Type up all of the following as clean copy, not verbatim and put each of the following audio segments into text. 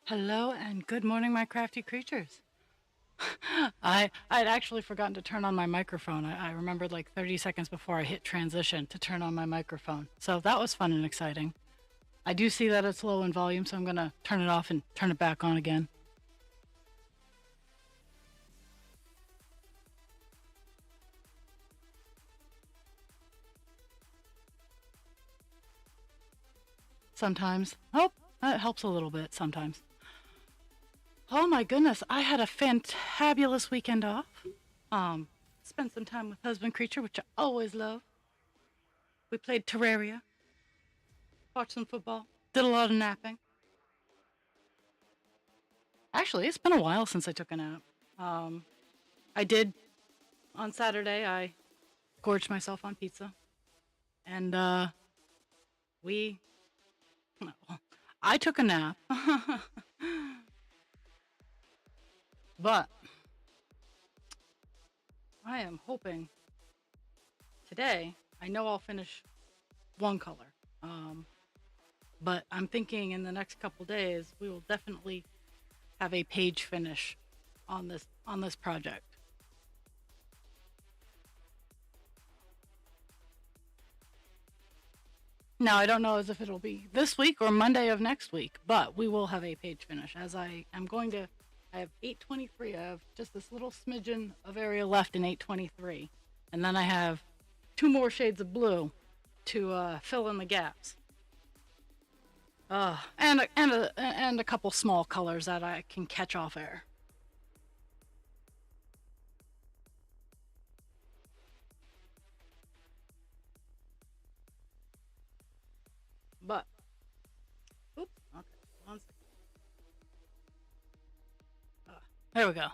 Hello and good morning, my crafty creatures. I'd actually forgotten to turn on my microphone. I remembered like 30 seconds before I hit transition to turn on my microphone. So that was fun and exciting. I do see that it's low in volume, so I'm going to turn it off and turn it back on again. Sometimes. Oh, that helps a little bit sometimes. Oh my goodness, I had a fantabulous weekend off. Um, Spent some time with husband creature, which I always love. We played Terraria, watched some football, did a lot of napping. Actually, it's been a while since I took a nap. Um, I did on Saturday. I gorged myself on pizza, and we. Well, I took a nap, but I am hoping today. I know I'll finish one color, um, but I'm thinking in the next couple days we will definitely have a page finish on this project. Now, I don't know as if it'll be this week or Monday of next week, but we will have a page finish as I am going to. I have 823. I have just this little smidgen of area left in 823. And then I have two more shades of blue to fill in the gaps. And a couple small colors that I can catch off air. But, oops, okay, one second. There we go.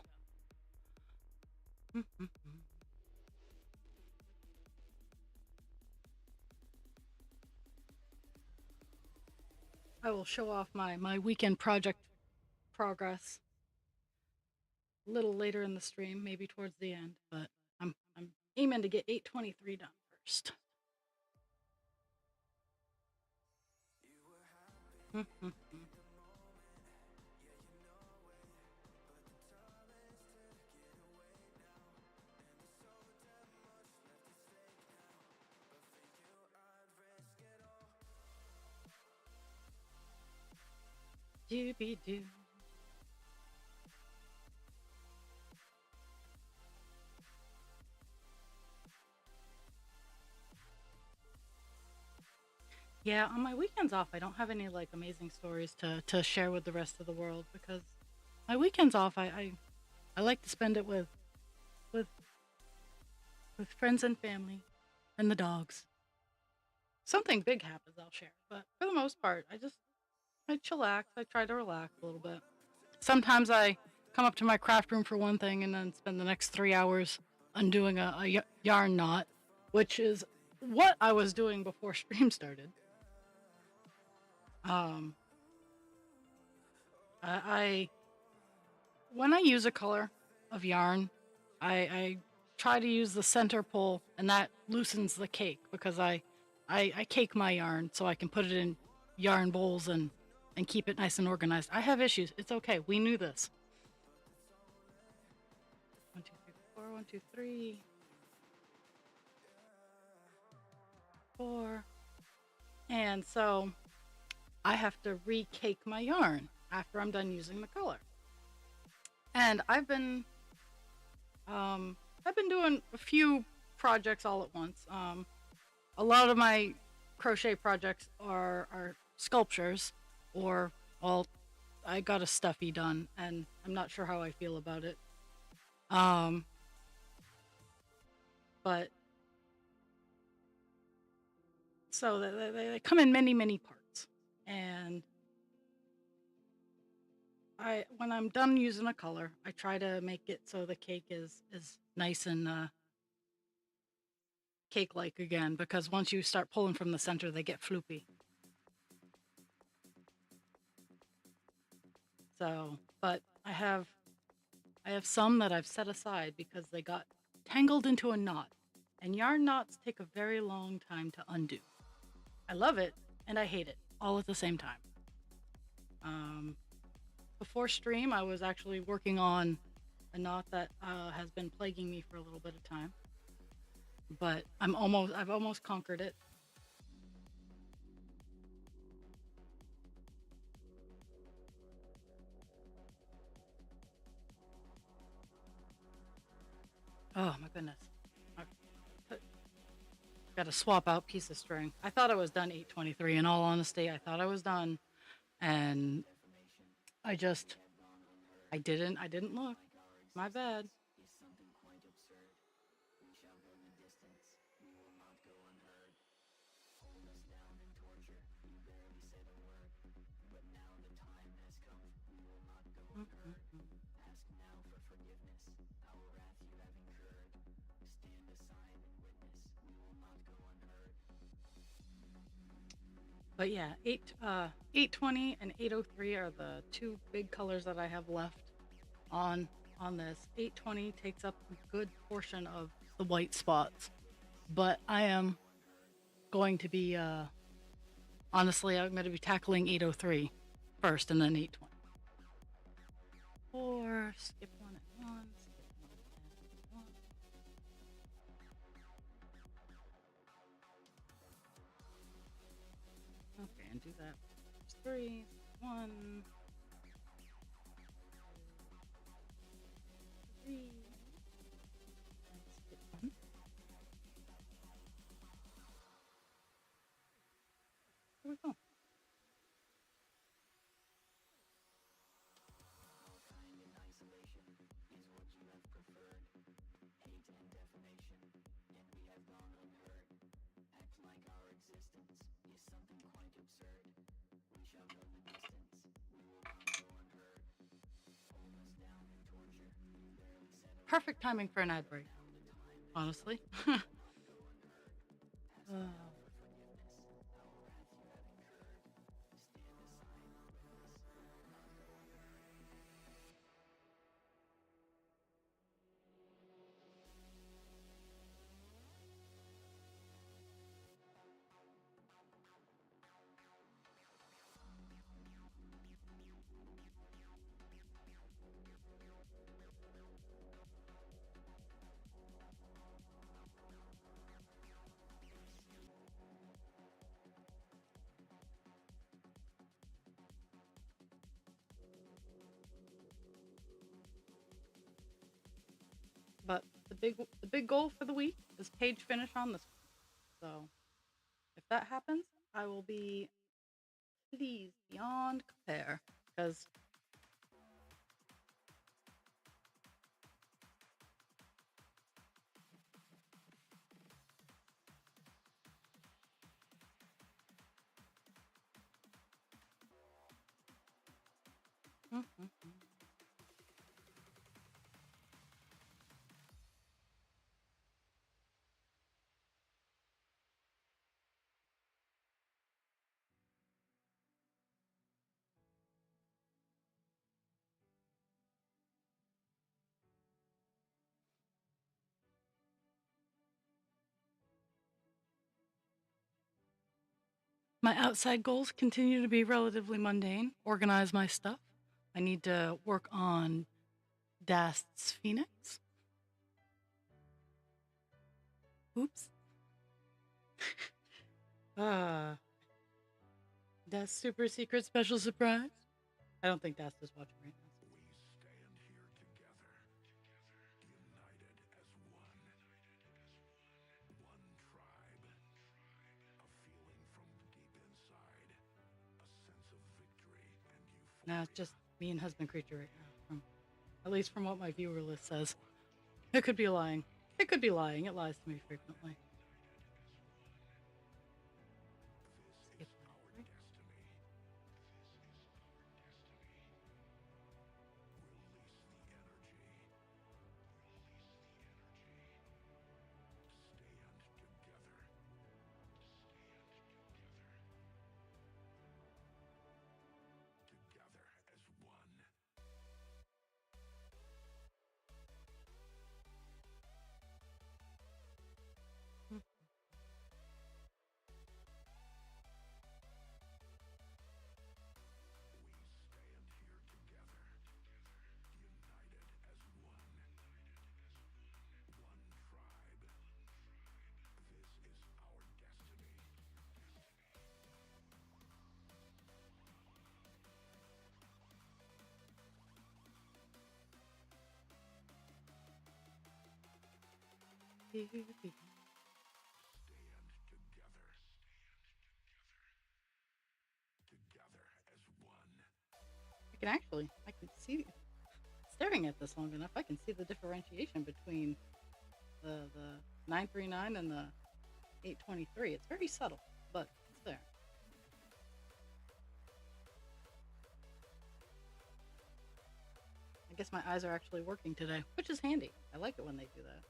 I will show off my weekend project progress a little later in the stream, maybe towards the end, but I'm aiming to get 823 done first. Doobie doo. Yeah, on my weekends off, I don't have any like amazing stories to share with the rest of the world because my weekends off, I like to spend it with with friends and family and the dogs. Something big happens, I'll share, but for the most part, I chillax. I try to relax a little bit. Sometimes I come up to my craft room for one thing and then spend the next 3 hours undoing a yarn knot, which is what I was doing before stream started. Um, I when I use a color of yarn, I try to use the center pull, and that loosens the cake because I cake my yarn so I can put it in yarn bowls and keep it nice and organized. I have issues. It's okay. We knew this. 1, 2, 3, 4. 1, 2, 3, 4. And so I have to re-cake my yarn after I'm done using the color. And I've been doing a few projects all at once. A lot of my crochet projects are sculptures, or well, I got a stuffy done, and I'm not sure how I feel about it. Um, but so they come in many parts, and when I'm done using a color, I try to make it so the cake is nice and cake-like again, because once you start pulling from the center, they get floopy. So, but I have some that I've set aside because they got tangled into a knot, and yarn knots take a very long time to undo. I love it and I hate it all at the same time. Um, before stream, I was actually working on a knot that has been plaguing me for a little bit of time, but I've almost conquered it. Oh my goodness. I've got to swap out piece of string. I thought I was done 823. In all honesty, I thought I was done, and I just I didn't look. My bad. But yeah, 820 and 803 are the two big colors that I have left on this. 820 takes up a good portion of the white spots, but I am going to be honestly, I'm going to be tackling 803 first and then 820. Or skip one at once. Skip one at once. Okay, and do that. 3, 1, 3. And skip one. There we go. Perfect timing for an ad break, honestly. But the big goal for the week is page finish on this one. So if that happens, I will be pleased beyond compare. Because my outside goals continue to be relatively mundane. Organize my stuff. I need to work on Dast's Phoenix. Oops. Dast's super secret special surprise. I don't think Dast is watching right now. Nah, it's just me and husband creature right now. At least from what my viewer list says. It could be lying. It could be lying. It lies to me frequently. I can see, staring at this long enough, I can see the differentiation between the 939 and the 823. It's very subtle, but it's there. I guess my eyes are actually working today, which is handy. I like it when they do that.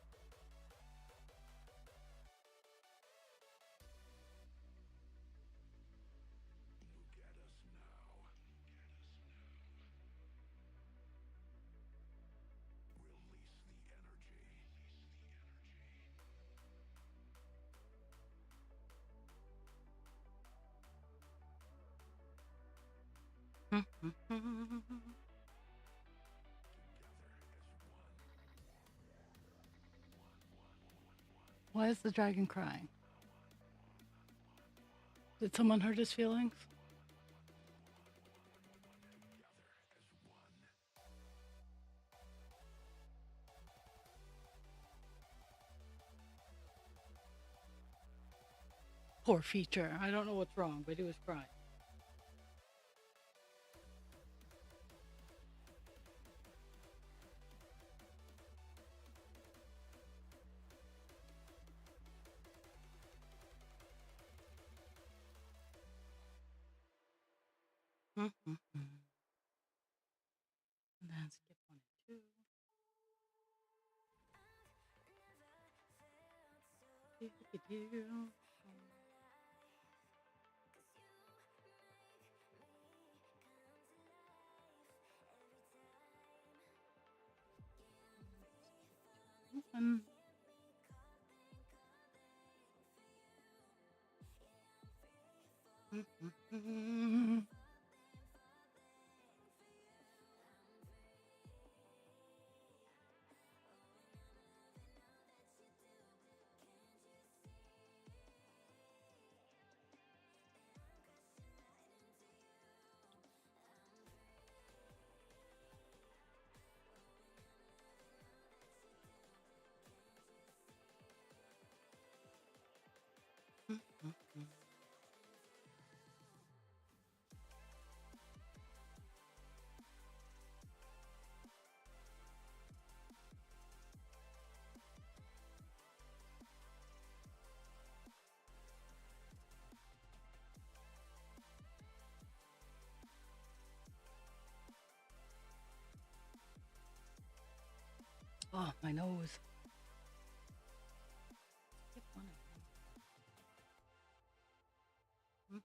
Why is the dragon crying? Did someone hurt his feelings? Poor feature. I don't know what's wrong, but he was crying. And then skip 1 and 2. One. Oh, my nose. Skip 1 and 2.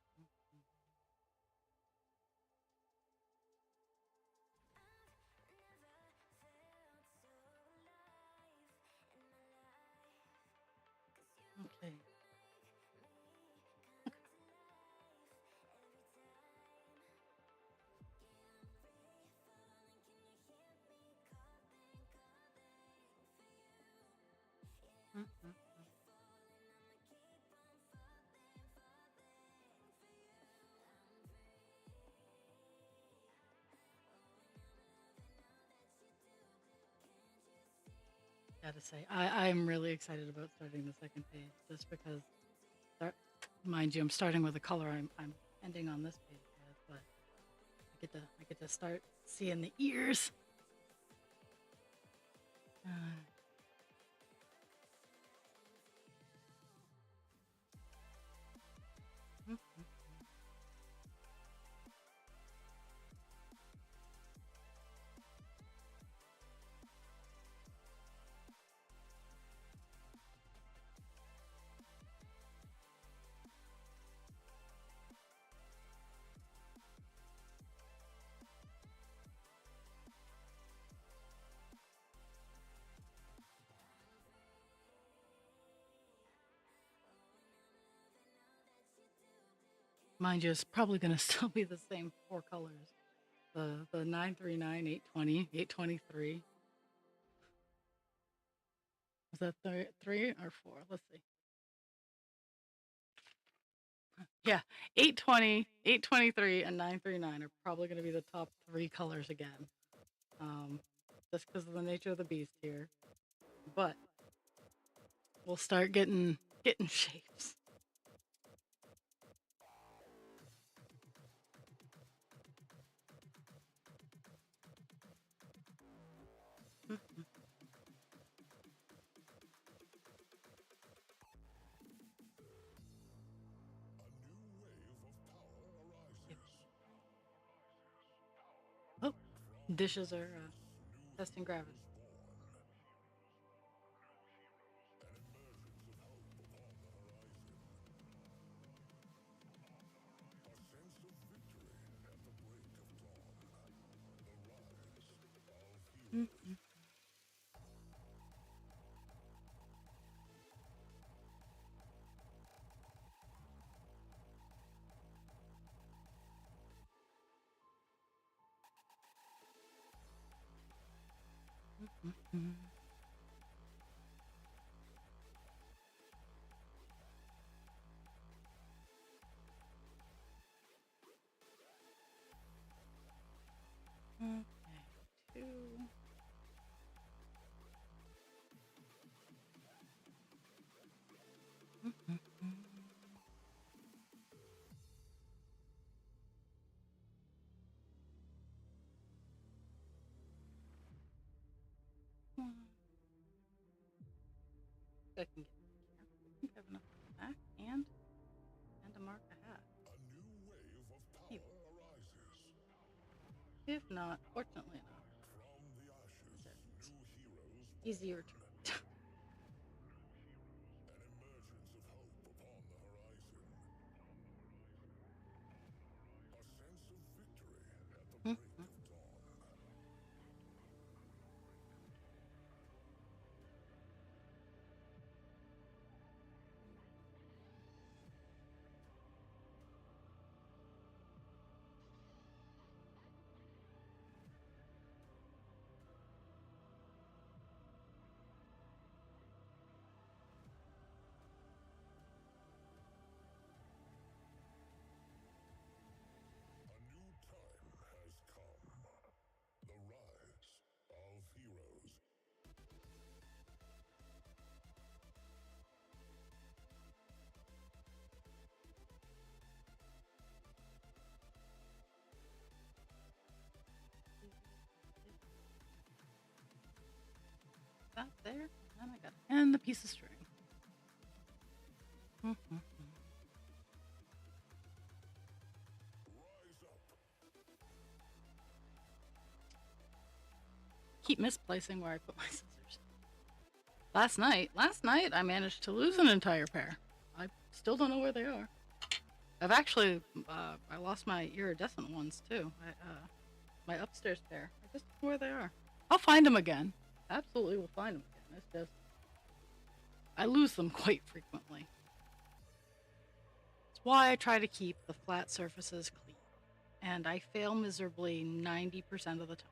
Okay. Gotta say, I'm really excited about starting the second page, just because, start, mind you, I'm starting with a color I'm ending on this page with, but I get to start seeing the ears. Mind you, it's probably going to still be the same 4 colors. The 939, 820, 823. Was that 3 or 4? Let's see. Yeah, 820, 823, and 939 are probably going to be the top 3 colors again. Just because of the nature of the beast here. But will start getting shapes. Mhm. Yep. Oh, dishes are testing gravity. Mhm. Mhm. Okay, two. Mhm. One. I can get back here. I think I have enough for the back and to mark a hat. Maybe. If not, fortunately enough, these are easier to read. Mhm. That there, and I got it. And the piece of string. Mhm. Keep misplacing where I put my scissors. Last night, I managed to lose an entire pair. I still don't know where they are. I've actually, I lost my iridescent ones too. My upstairs pair. I just don't know where they are. I'll find them again. Absolutely, will find them again. It's just I lose them quite frequently. It's why I try to keep the flat surfaces clean, and I fail miserably 90% of the time.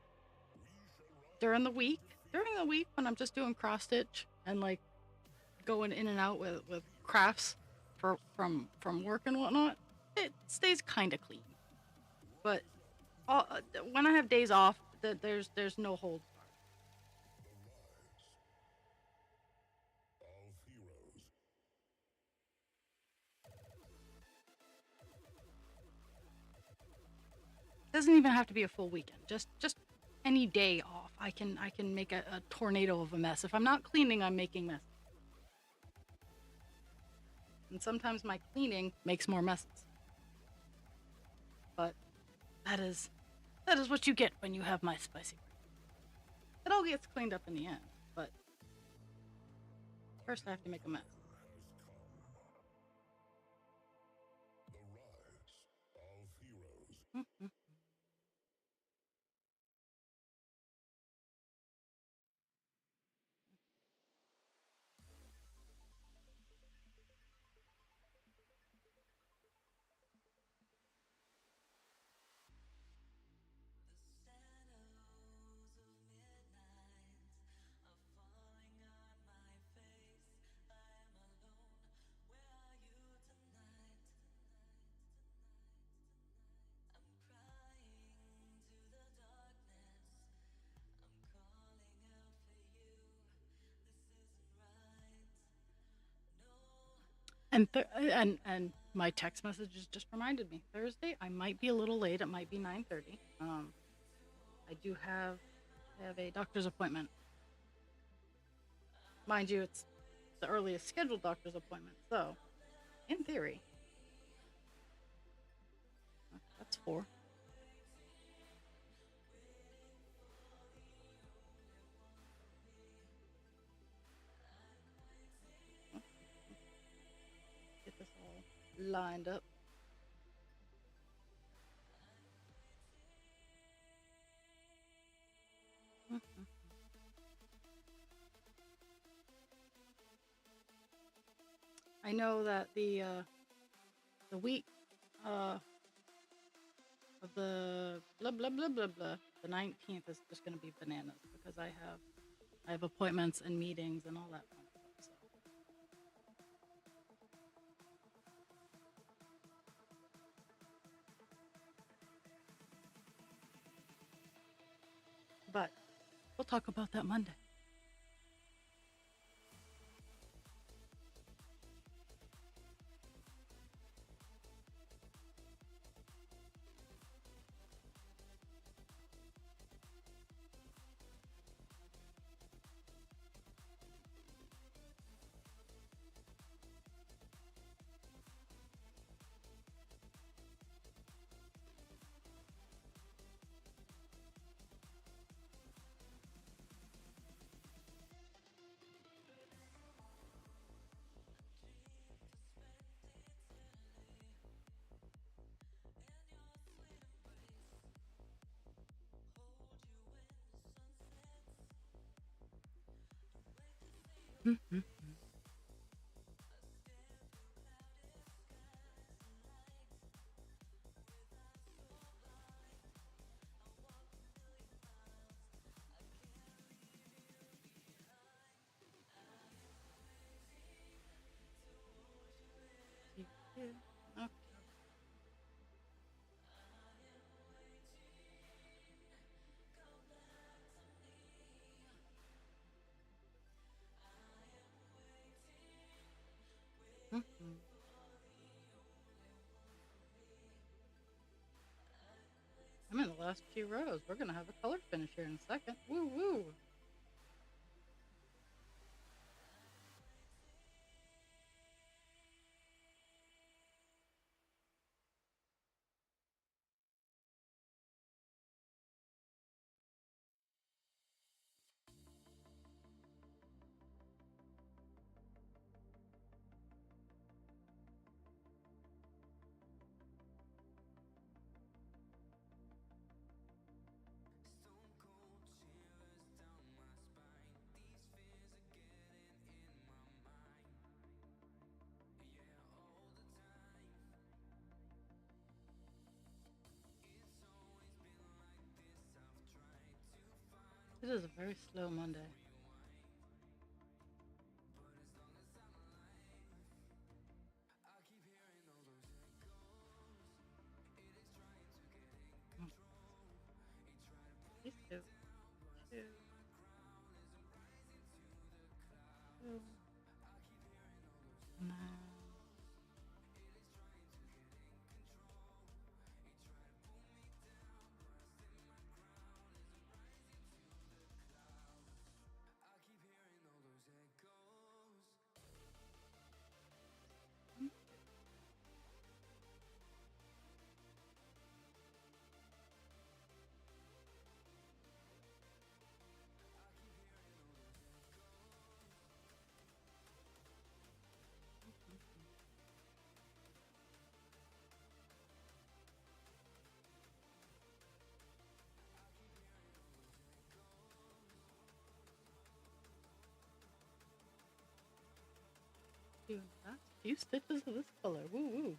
During the week when I'm just doing cross stitch and like going in and out with crafts from work and whatnot, it stays kind of clean. But when I have days off, there's no holds barred. Doesn't even have to be a full weekend. Just any day off, I can make a tornado of a mess. If I'm not cleaning, I'm making mess. And sometimes my cleaning makes more messes. But that is that is what you get when you have my spicy. It all gets cleaned up in the end, but first I have to make a mess. Mhm. And my text messages just reminded me Thursday. I might be a little late. It might be 9:30. I do have a doctor's appointment. Mind you, it's the earliest scheduled doctor's appointment. So, in theory, that's four. Get this all lined up. Mhm. I know that the week uh, of the blah blah blah blah blah, the 19th is just going to be bananas because I have appointments and meetings and all that fun stuff. So, but we'll talk about that Monday. Mhm. Okay. Mhm. I'm in the last few rows. We're gonna have a color finish here in a second. Woo woo. It is a very slow Monday. Mm. These two, two, two, nine. Mm. Few dots, few stitches of this color. Woo woo.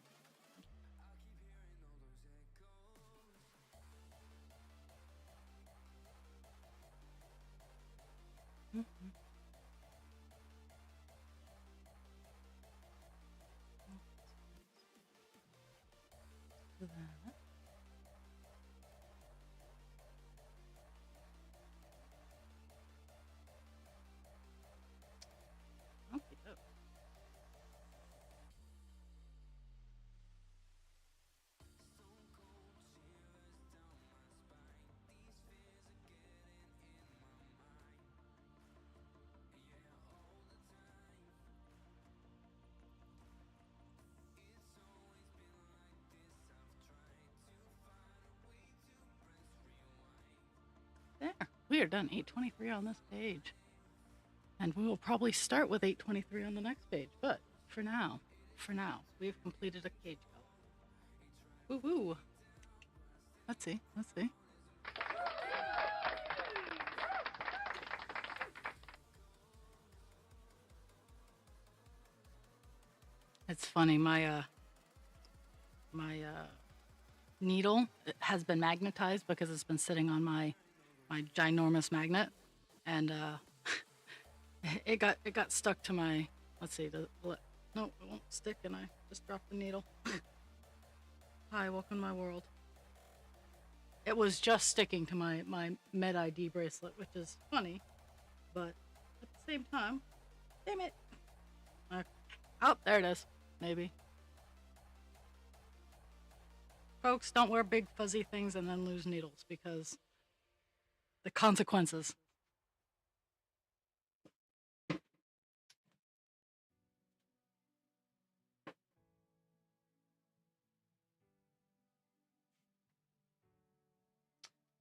Mhm. That. Okay, doke. We are done 823 on this page. And we will probably start with 823 on the next page. But for now, we have completed a cage color. Woo woo. Let's see. It's funny, my needle has been magnetized because it's been sitting on my ginormous magnet, and it got stuck to my. Let's see. No, it won't stick, and I just dropped the needle. Hi, welcome to my world. It was just sticking to my Med ID bracelet, which is funny, but at the same time, damn it. Oh, there it is. Maybe. Folks, don't wear big fuzzy things and then lose needles, because the consequences.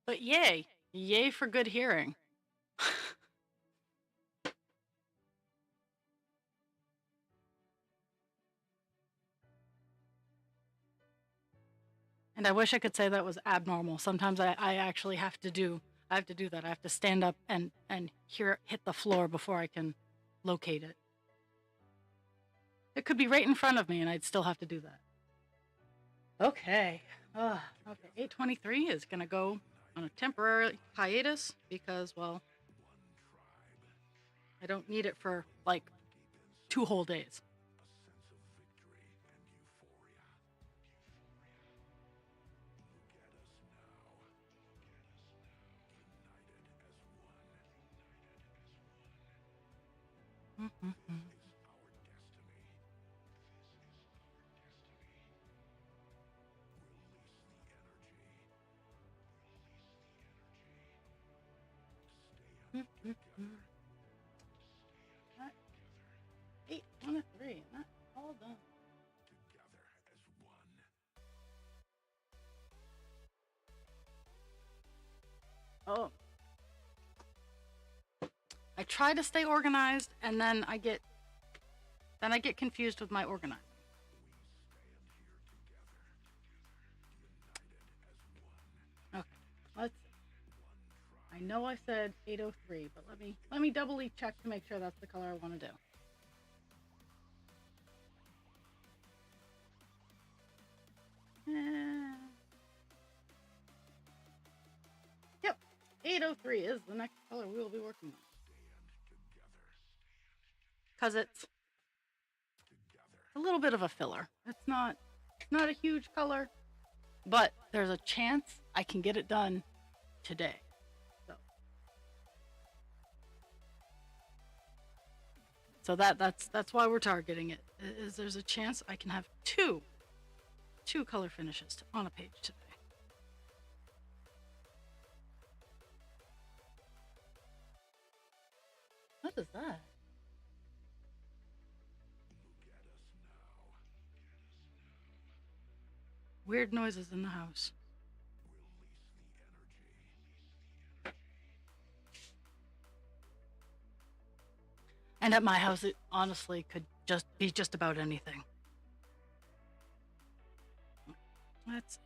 But yay for good hearing. And I wish I could say that was abnormal. Sometimes I actually have to do that. I have to stand up and hear it hit the floor before I can locate it. It could be right in front of me and I'd still have to do that. Okay. Okay. 823 is gonna go on a temporary hiatus because, well, I don't need it for like 2 whole days. Mm-hmm. That 8 on a 3, and that's all done. Oh. I try to stay organized, and then I get confused with my organizing. Okay, let's see. I know I said 803, but let me doubly check to make sure that's the color I want to do. Yep, 803 is the next color we will be working on. Because it's a little bit of a filler. It's not a huge color, but there's a chance I can get it done today. So that's why we're targeting it. Is there's a chance I can have two color finishes on a page today. What is that? Weird noises in the house. And at my house, it honestly could just be just about anything. Let's.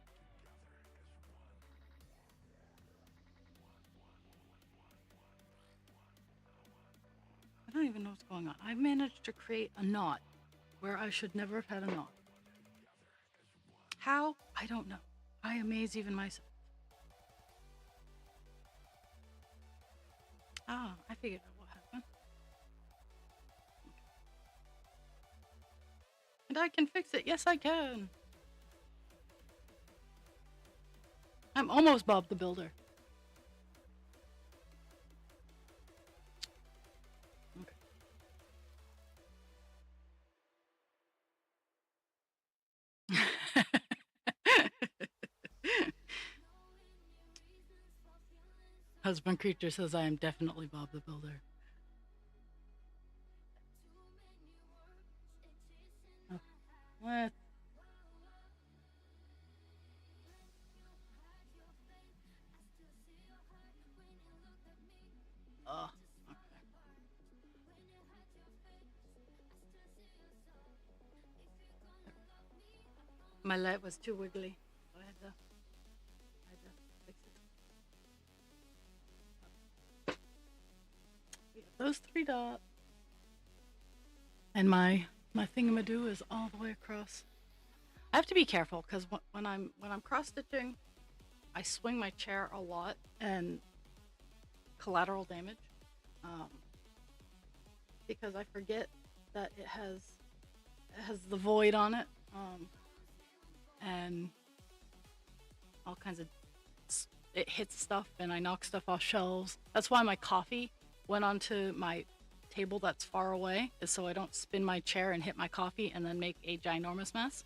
I don't even know what's going on. I managed to create a knot where I should never have had a knot. How? I don't know. I amaze even myself. Ah, I figured out what happened. And I can fix it. Yes, I can. I'm almost Bob the Builder. Okay. Husband Creature says I am definitely Bob the Builder. Oh, what? My light was too wiggly, so I had to fix it. We have those three dots, and my thingamadoo is all the way across. I have to be careful because when I'm cross stitching, I swing my chair a lot and collateral damage, um, because I forget that it has the void on it, and all kinds of it hits stuff and I knock stuff off shelves. That's why my coffee went onto my table that's far away, is so I don't spin my chair and hit my coffee and then make a ginormous mess.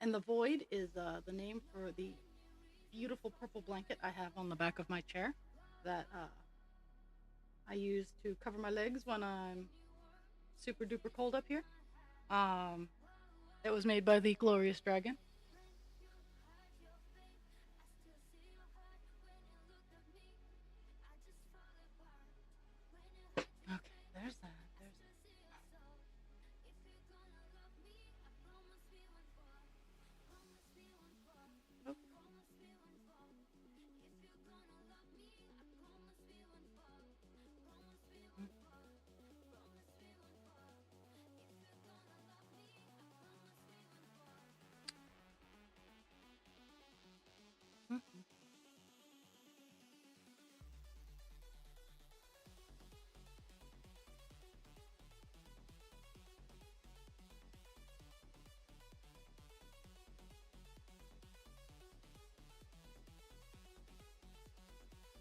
And the void is the name for the beautiful purple blanket I have on the back of my chair that I use to cover my legs when I'm super duper cold up here. Um, it was made by the Glorious Dragon. Okay, there's that. There's that. Oh. Mm-hmm.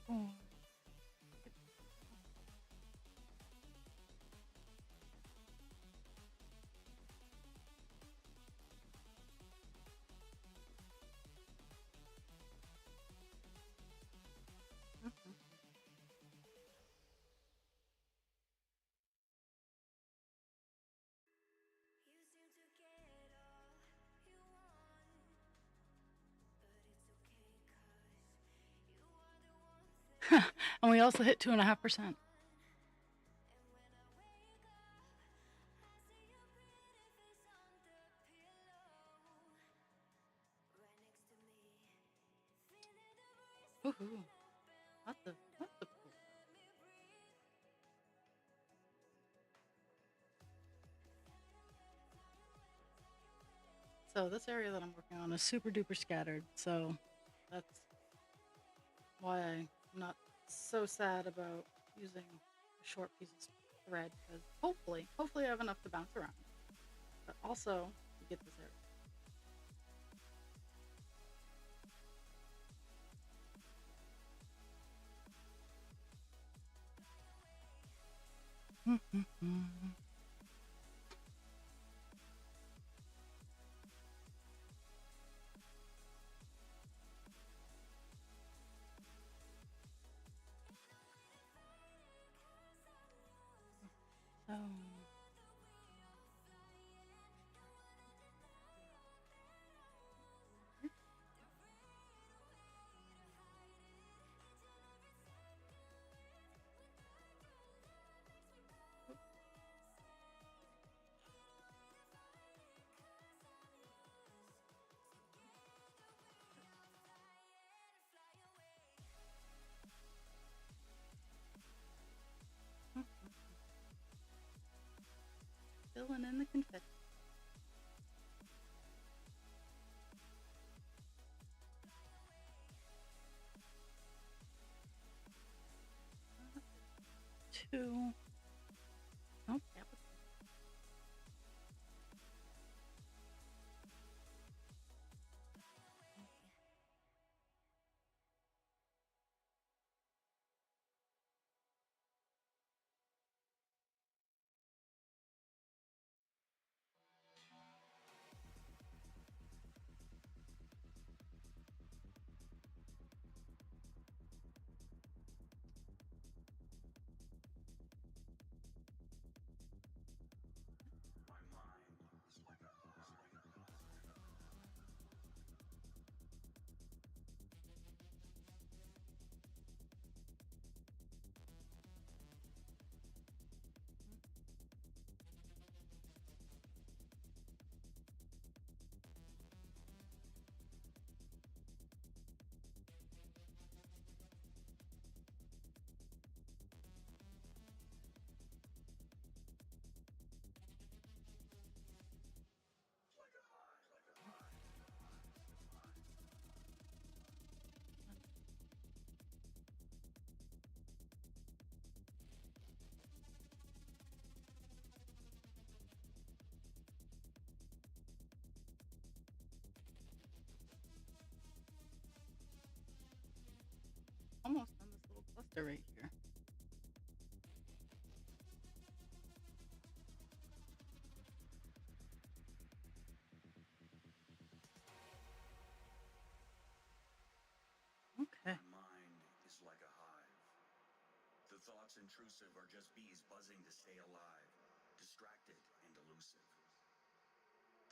Oh. Mhm. And we also hit 2.5%. Woohoo! Lots of cool stuff. So this area that I'm working on is super duper scattered. So that's why I'm not so sad about using a short piece of thread, because hopefully I have enough to bounce around, but also to get this area. So filling in the confetti. Two. Oh, that was They're right here. Okay. My mind is like a hive. The thoughts intrusive are just bees buzzing to stay alive, distracted and elusive.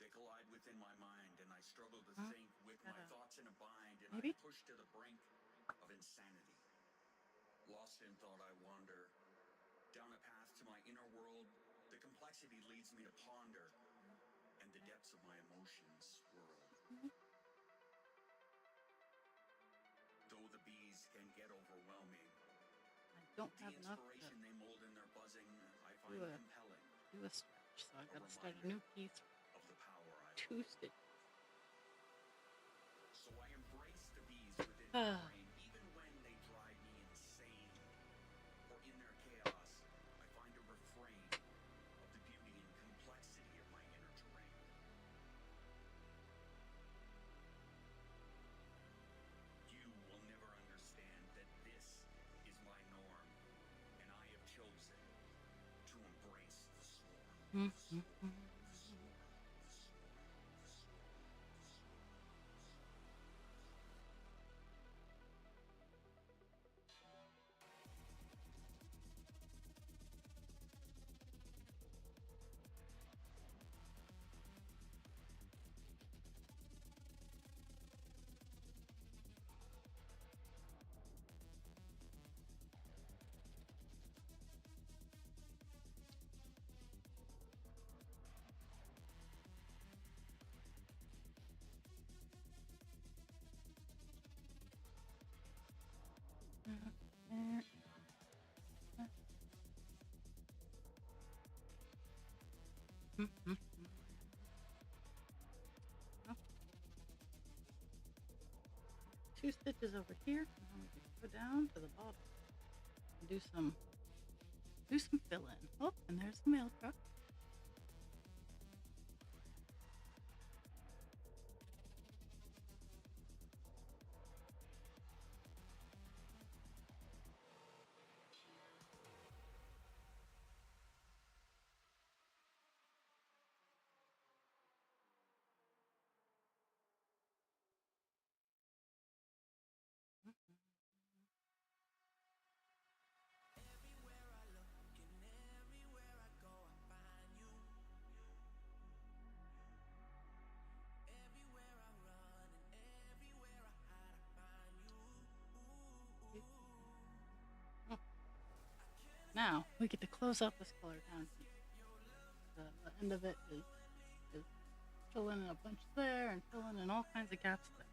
They collide within my mind, and I struggle to think with my thoughts in a bind, and I Maybe? push to the brink of insanity. Lost in thought, I wander down a path to my inner world. The complexity leads me to ponder, and the depths of my emotions swirl. Though the bees can get overwhelming, I don't the have enough to inspiration they mold in their buzzing, I find do a compelling. stretch, so I A gotta start a reminder new piece. of the power I 2 hold. stitches. So I embrace the bees within my brain, even when they drive me insane. For in their chaos, I find a refrain of the beauty and complexity of my inner terrain. You will never understand that this is my norm, and I have chosen to embrace the swarm. Oh, 2 stitches over here. Now we can go down to the bottom and do some fill in. Oh, and there's the mail truck. Oh, now we get to close up this color down here. The end of it is filling in a bunch there and filling in all kinds of gaps there.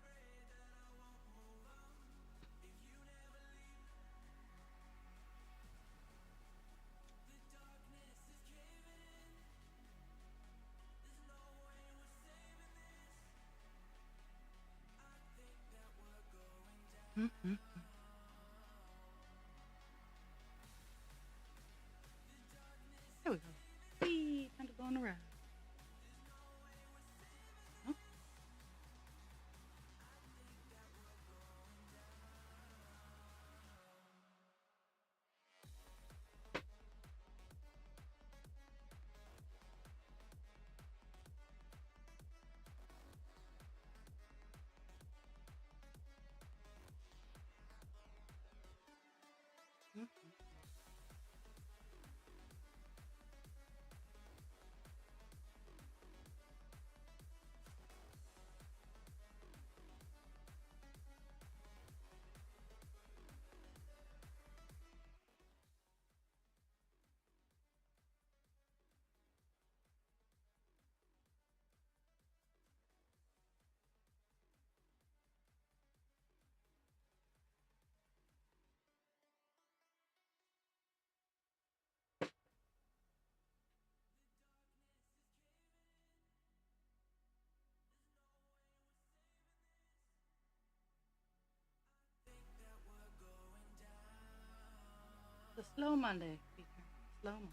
There we go. Whee! Kind of going around. Oh. The slow Monday feature. Slow Monday.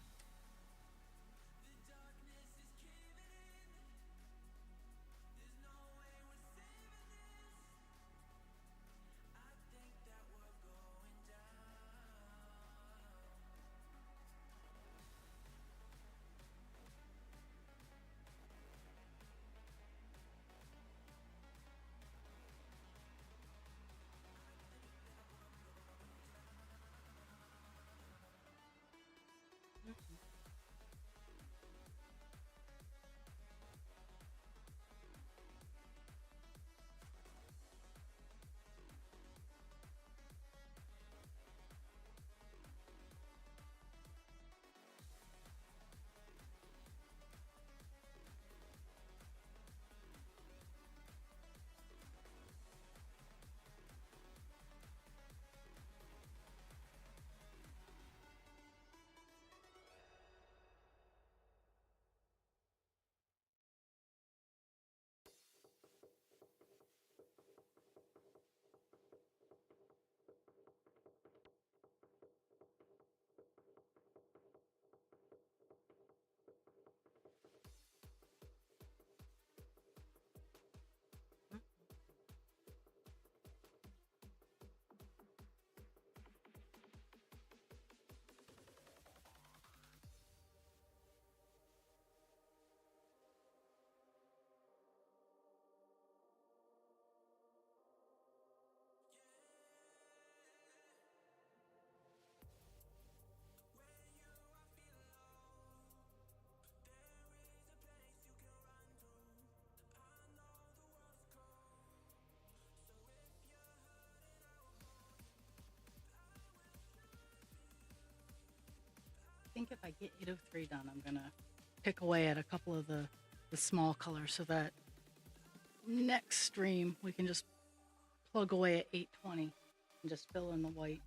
think if I get 803 done, I'm gonna pick away at a couple of the small colors so that next stream we can just plug away at 820 and just fill in the white.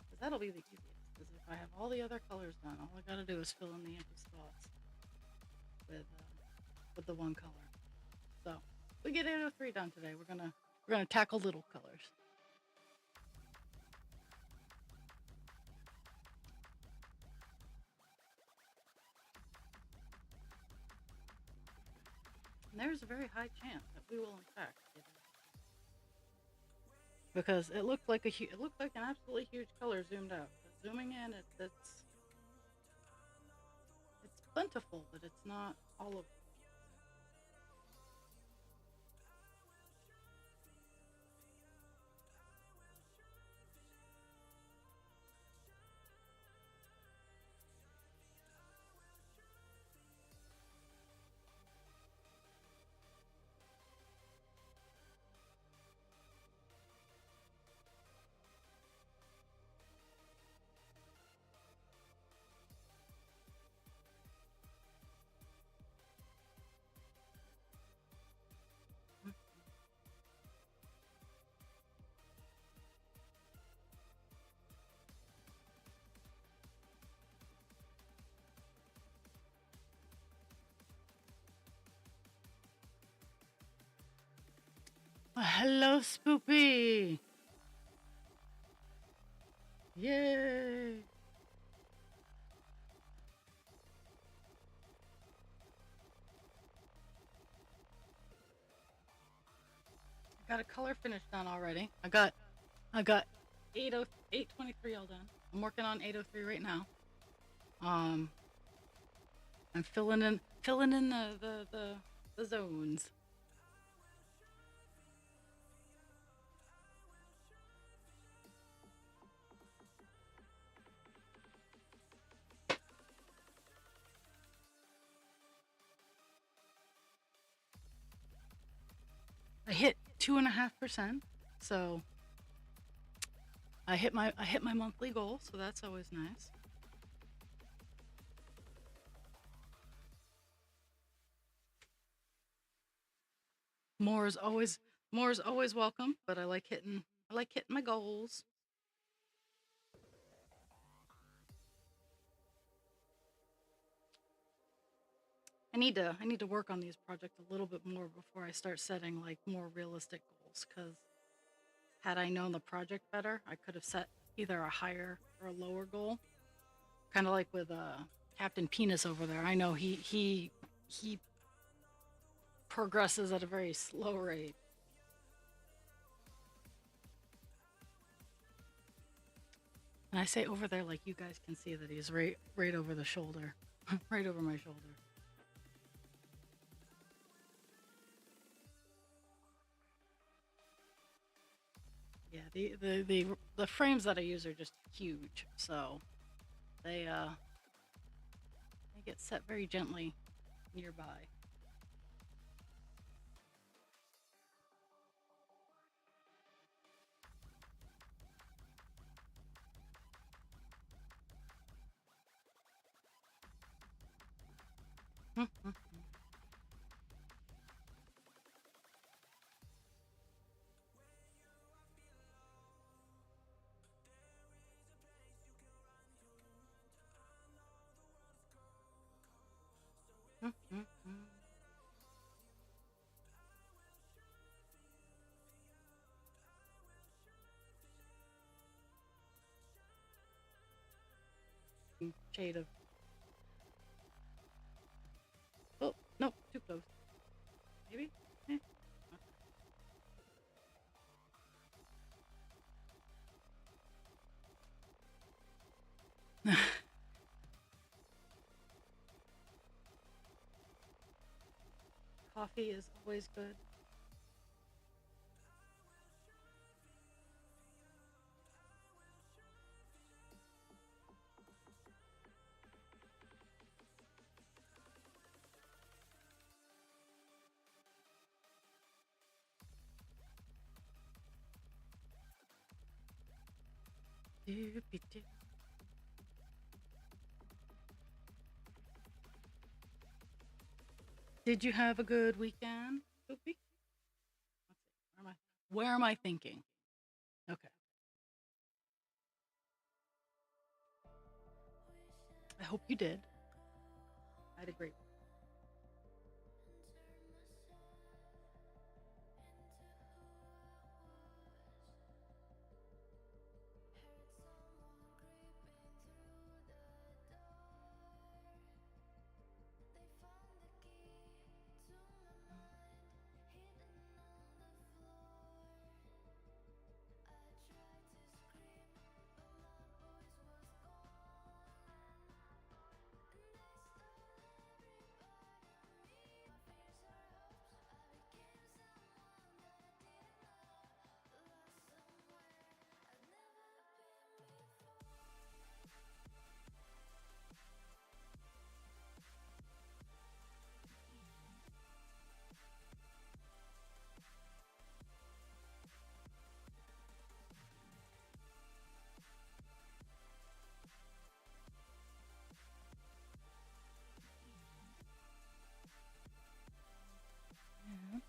Because that'll be the easiest. Because if I have all the other colors done, all I gotta do is fill in the empty spots with the one color. So if we get 803 done today, we're gonna tackle little colors. And there's a very high chance that we will in fact get it. Because it looked like an absolutely huge color zoomed out. But zooming in, it's plentiful, but it's not all of it. Hello, Spoopy! Yay! I got a color finish done already. I got 823 all done. I'm working on 803 right now. I'm filling in the zones. I hit 2.5%, so I hit my monthly goal, so that's always nice. More is always welcome, but I like hitting my goals. I need to work on these projects a little bit more before I start setting like more realistic goals, because had I known the project better, I could have set either a higher or a lower goal. Kind of like with Captain Penis over there. I know he progresses at a very slow rate. And I say over there like you guys can see that he's right over the shoulder. Right over my shoulder. Yeah, the frames that I use are just huge, so they get set very gently nearby. Shade of. Oh no, too close. Maybe. Eh. Coffee is always good. Did you have a good weekend, Poopy? Let's see. Where am I thinking? Okay. I hope you did. I had a great one. Yeah.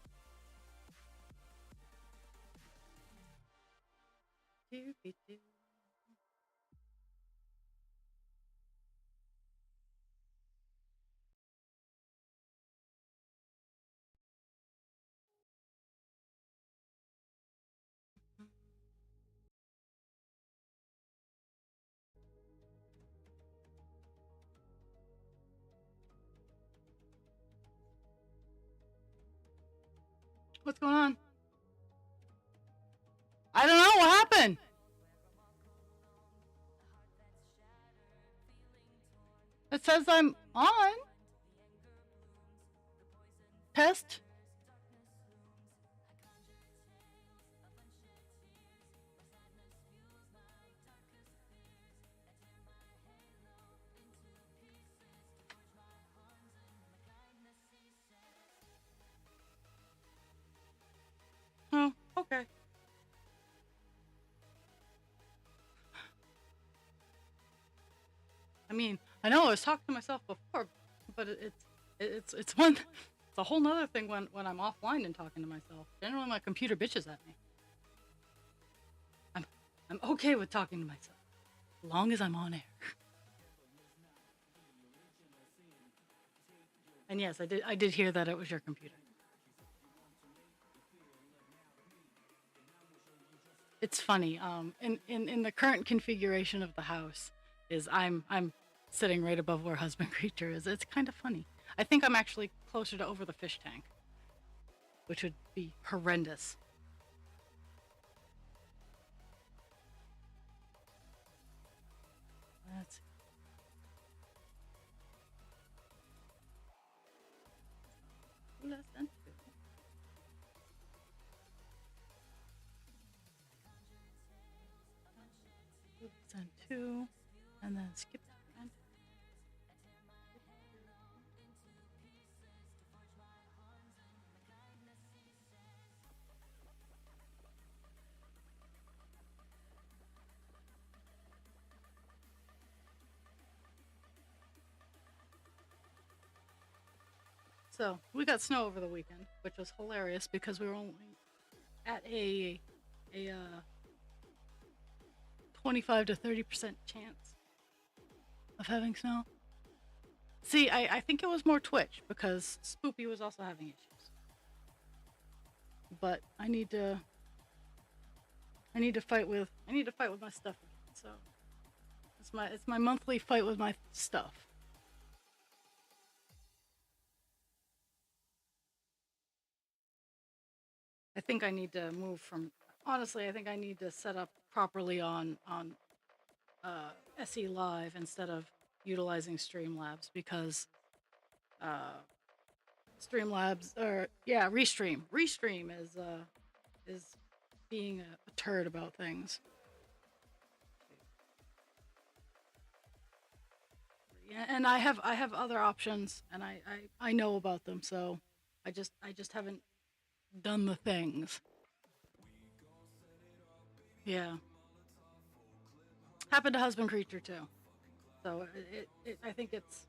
Doopy-doo. What's going on? I don't know what happened. It says I'm on. Test. Oh, okay. I mean, I know I was talking to myself before, but it's one. It's a whole nother thing when I'm offline and talking to myself. Generally, my computer bitches at me. I'm I'm okay with talking to myself, as long as I'm on air. And yes, I did hear that it was your computer. It's funny. In the current configuration of the house, is I'm sitting right above where husband creature is. It's kind of funny. I think I'm actually closer to over the fish tank, which would be horrendous. That's less than two. Send two, and then skip. So we got snow over the weekend, which was hilarious because we were only at a 25 to 30% chance of having snow. See, I think it was more Twitch because Spoopy was also having issues. But I need to fight with my stuff again. So it's my monthly fight with my stuff. I think I need to move from. Honestly, I think I need to set up properly on SE Live instead of utilizing Streamlabs because uh, Streamlabs or yeah, Restream is being a turd about things. Yeah, and I have other options, and I know about them, so I just haven't done the things. Yeah, happened to husband creature too. So I think it's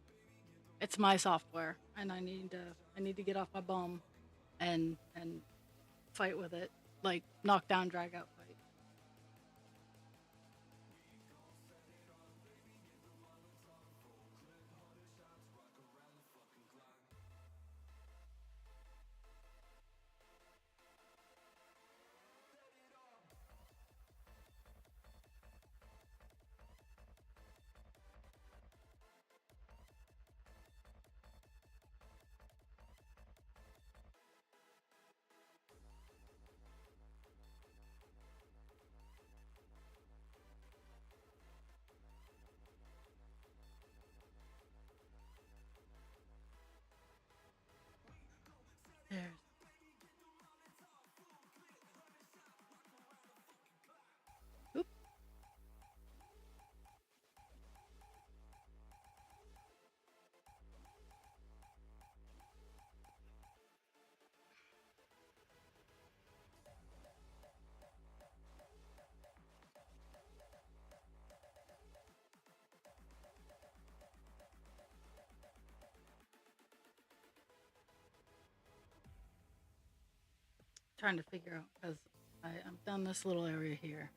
It's my software, and I need to get off my bum and fight with it, like knock down, drag out fight. There's oop. Trying to figure out because I'm done this little area here.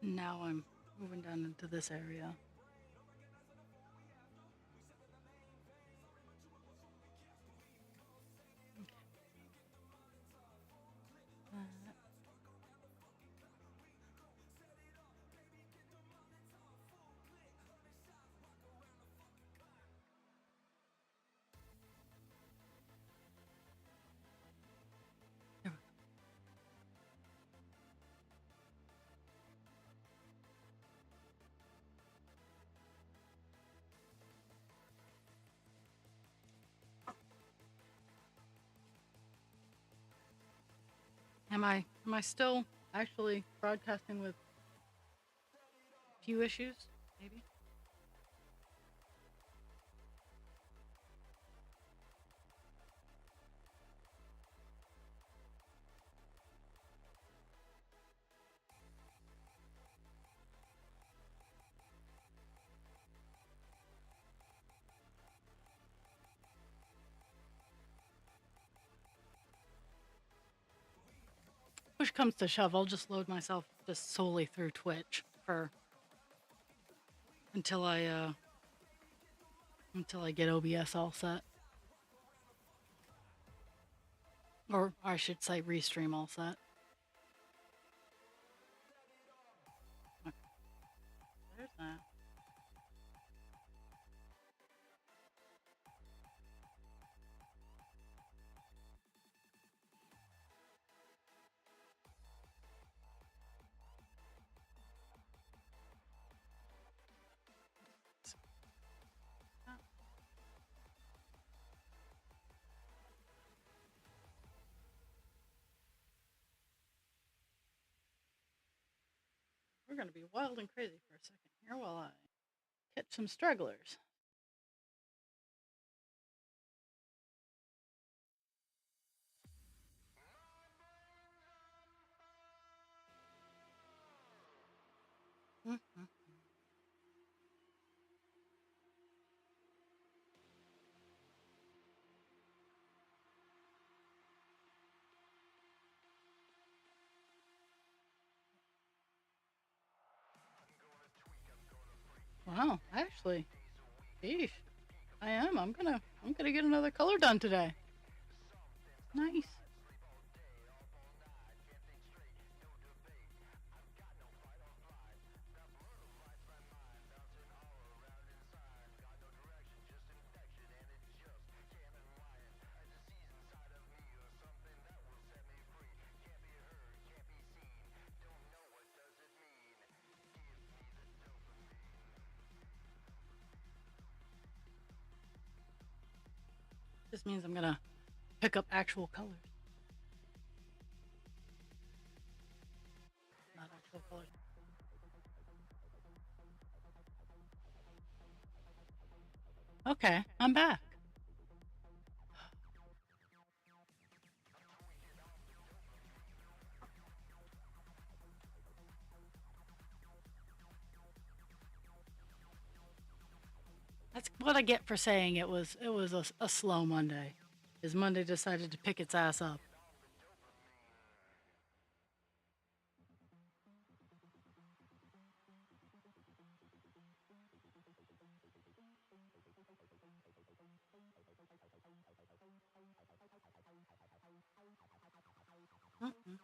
Now I'm moving down into this area. Uh, There we am I still actually broadcasting with few issues? Maybe. Push comes to shove, I'll just load myself just solely through Twitch for until I get OBS all set, or I should say restream all set. Okay, there's that. We're gonna be wild and crazy for a second here while I catch some stragglers. Mhm. Wow, actually, sheesh, I am. I'm gonna get another color done today. Nice. This means I'm gonna pick up actual colors, not actual colors. Okay, I'm back. That's what I get for saying it was a slow Monday. Is Monday decided to pick its ass up. Mm-mm.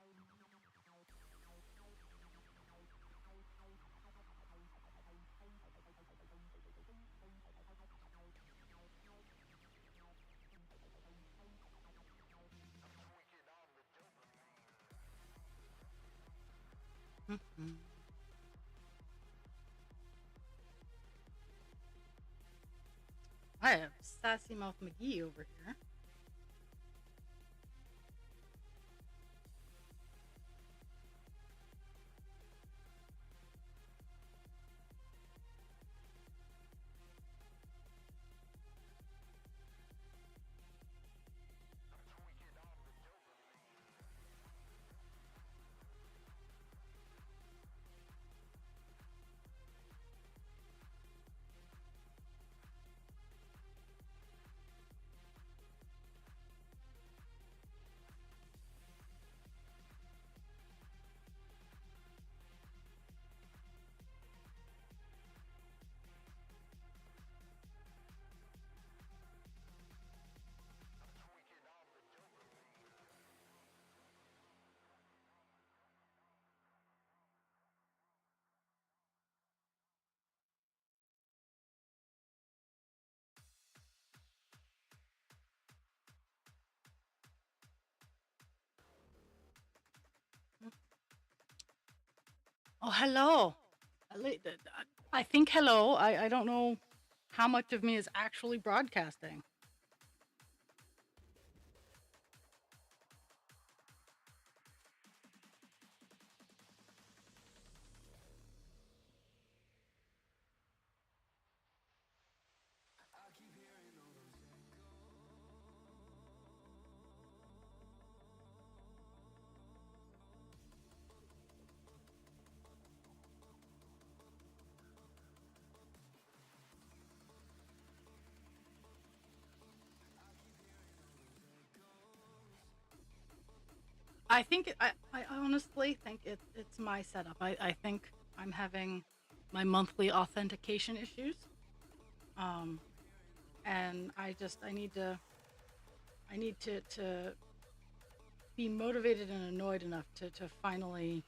Mm-mm. I have Sassy Mouth McGee over here. Oh, hello. I think hello. I don't know how much of me is actually broadcasting. I honestly think it's my setup. I think I'm having my monthly authentication issues. Um, and I need to be motivated and annoyed enough to finally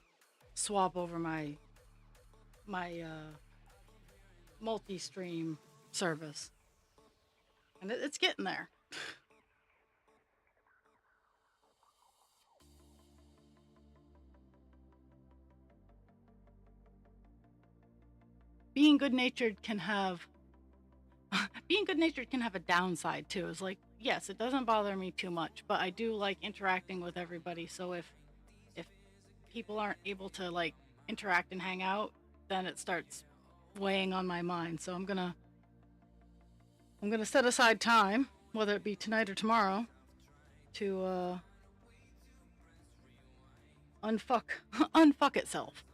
swap over my multi-stream service, and it's getting there. Being good natured can have being good natured can have a downside too. It's like, yes, it doesn't bother me too much, but I do like interacting with everybody. So if people aren't able to like interact and hang out, then it starts weighing on my mind. So I'm gonna set aside time, whether it be tonight or tomorrow, to unfuck unfuck itself.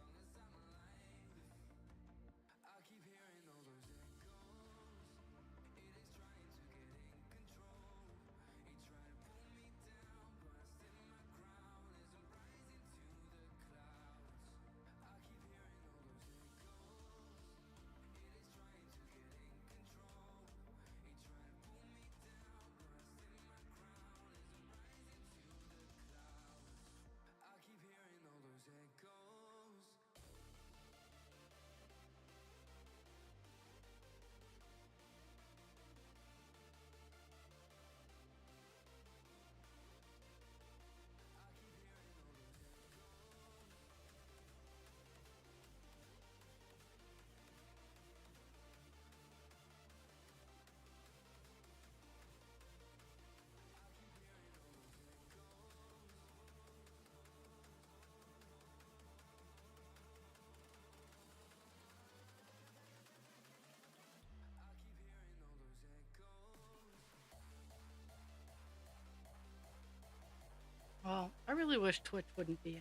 Well, I really wish Twitch wouldn't be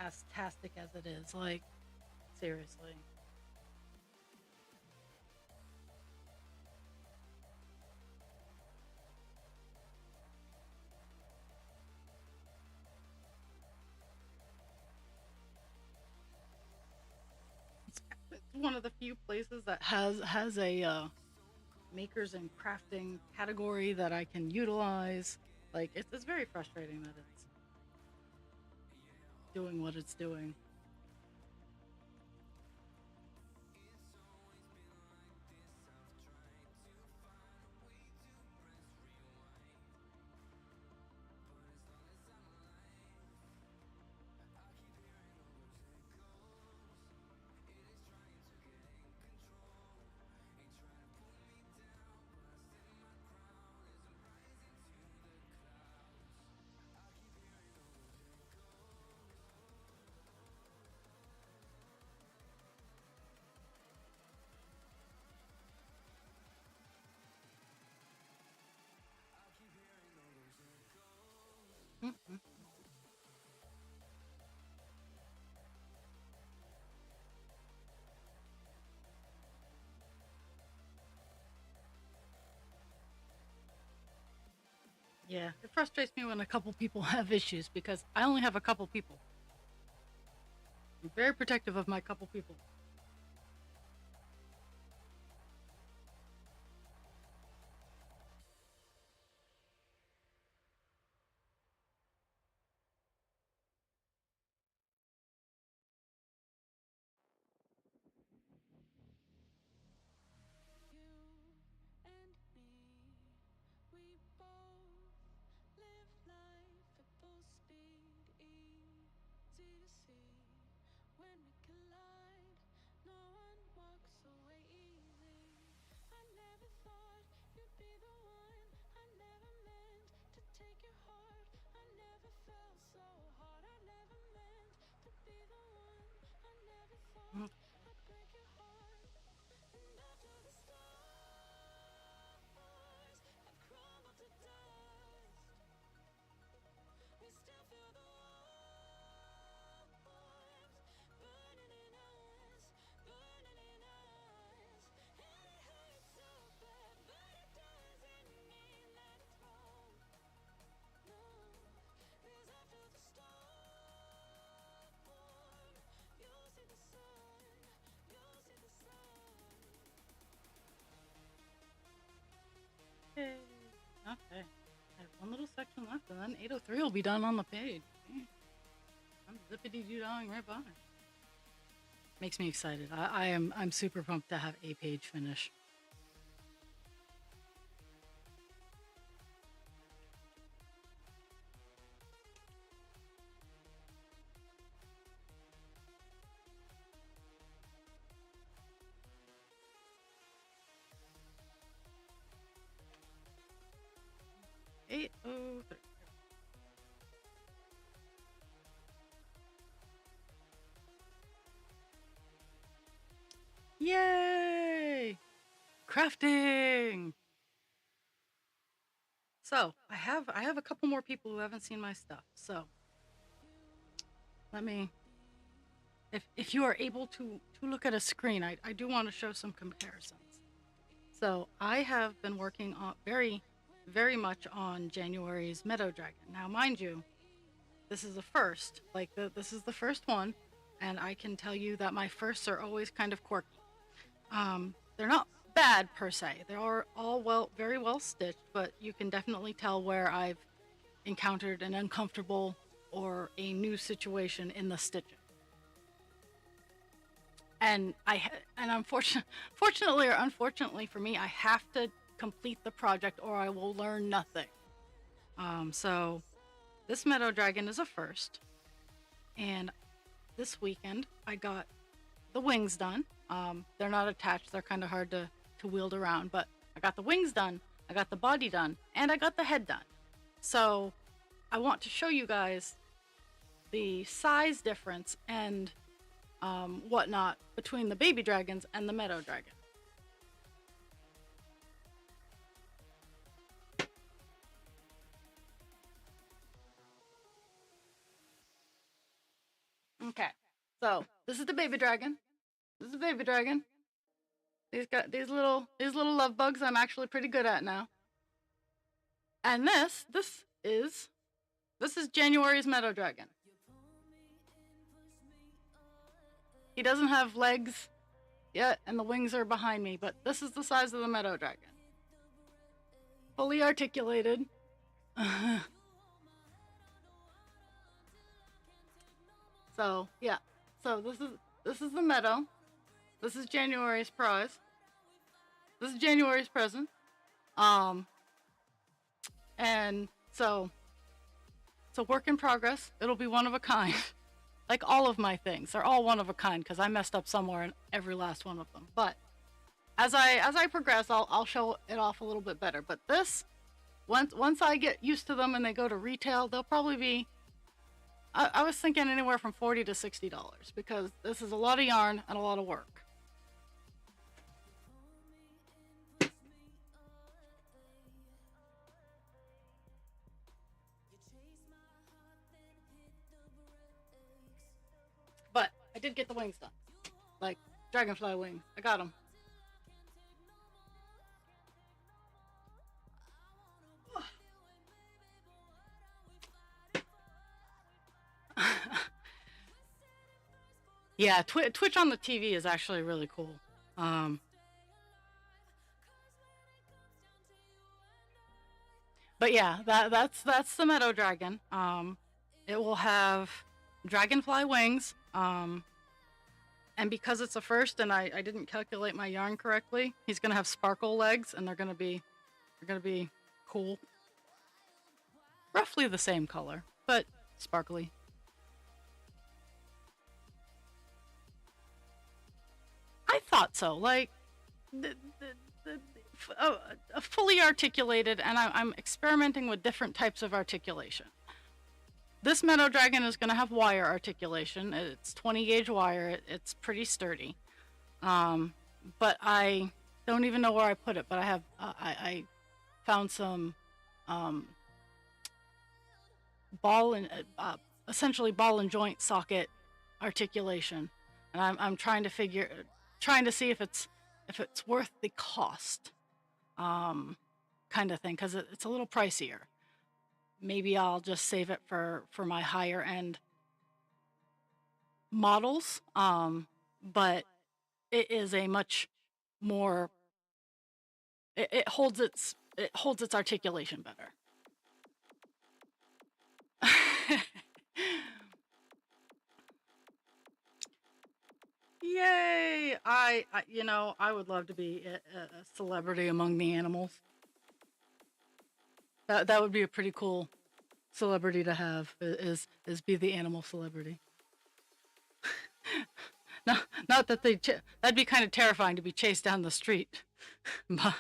as tastic as it is. Like, seriously. one of the few places that has a makers and crafting category that I can utilize. Like it's very frustrating that it's doing what it's doing. Mhm. Yeah, it frustrates me when a couple people have issues because I only have a couple people. I'm very protective of my couple people. Mhm. Yay. Okay. I have one little section left, and then 803 will be done on the page. I'm zippity doo dong right by. Makes me excited. I'm super pumped to have a page finish. Eight oh three. Yay! Crafting. So I have a couple more people who haven't seen my stuff. So let me, if you are able to look at a screen, I do want to show some comparisons. So I have been working on very much on January's Meadow Dragon. Now, mind you, this is a first. Like this is the first one, and I can tell you that my firsts are always kind of quirky. They're not bad per se. They are all very well stitched, but you can definitely tell where I've encountered an uncomfortable or a new situation in the stitching. And fortunately or unfortunately for me, I have to complete the project or I will learn nothing. So this Meadow Dragon is a first, and this weekend I got the wings done. They're not attached; they're kind of hard to wield around, but I got the wings done, I got the body done, and I got the head done. So I want to show you guys the size difference and whatnot between the baby dragons and the meadow dragon. Okay, so this is the baby dragon. This is the baby dragon. These little love bugs I'm actually pretty good at now. And this is January's meadow dragon. He doesn't have legs. yet, and the wings are behind me, but this is the size of the meadow dragon. Fully articulated. So yeah, so this is the meadow. This is January's prize. This is January's present. Um, and so it's a work in progress. It'll be one of a kind. Like all of my things, they're all one of a kind because I messed up somewhere in every last one of them. But as I progress, I'll show it off a little bit better. But this, once I get used to them and they go to retail, they'll probably be. I was thinking anywhere from $40 to $60 because this is a lot of yarn and a lot of work. But I did get the wings done, like dragonfly wings. I got them. Yeah, Twitch on the TV is actually really cool. But yeah, that's the meadow dragon. It will have dragonfly wings. And because it's a first, and I didn't calculate my yarn correctly, he's gonna have sparkle legs, and they're gonna be cool. Roughly the same color, but sparkly. I thought so. Like fully articulated, and I'm experimenting with different types of articulation. This meadow dragon is going to have wire articulation. It's 20 gauge wire. It's pretty sturdy. But I don't even know where I put it. But I have I found some ball and essentially ball and joint socket articulation, and I'm trying to see if it's worth the cost, kind of thing, because it's a little pricier. Maybe I'll just save it for my higher end models. But it is a much more it holds its articulation better. Yay! I would love to be a celebrity among the animals. That would be a pretty cool celebrity to have. Is be the animal celebrity. Not that that'd be kind of terrifying to be chased down the street. My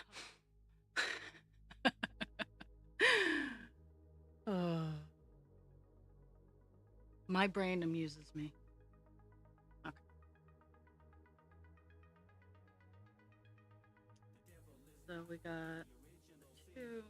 brain amuses me. Okay. So we got two.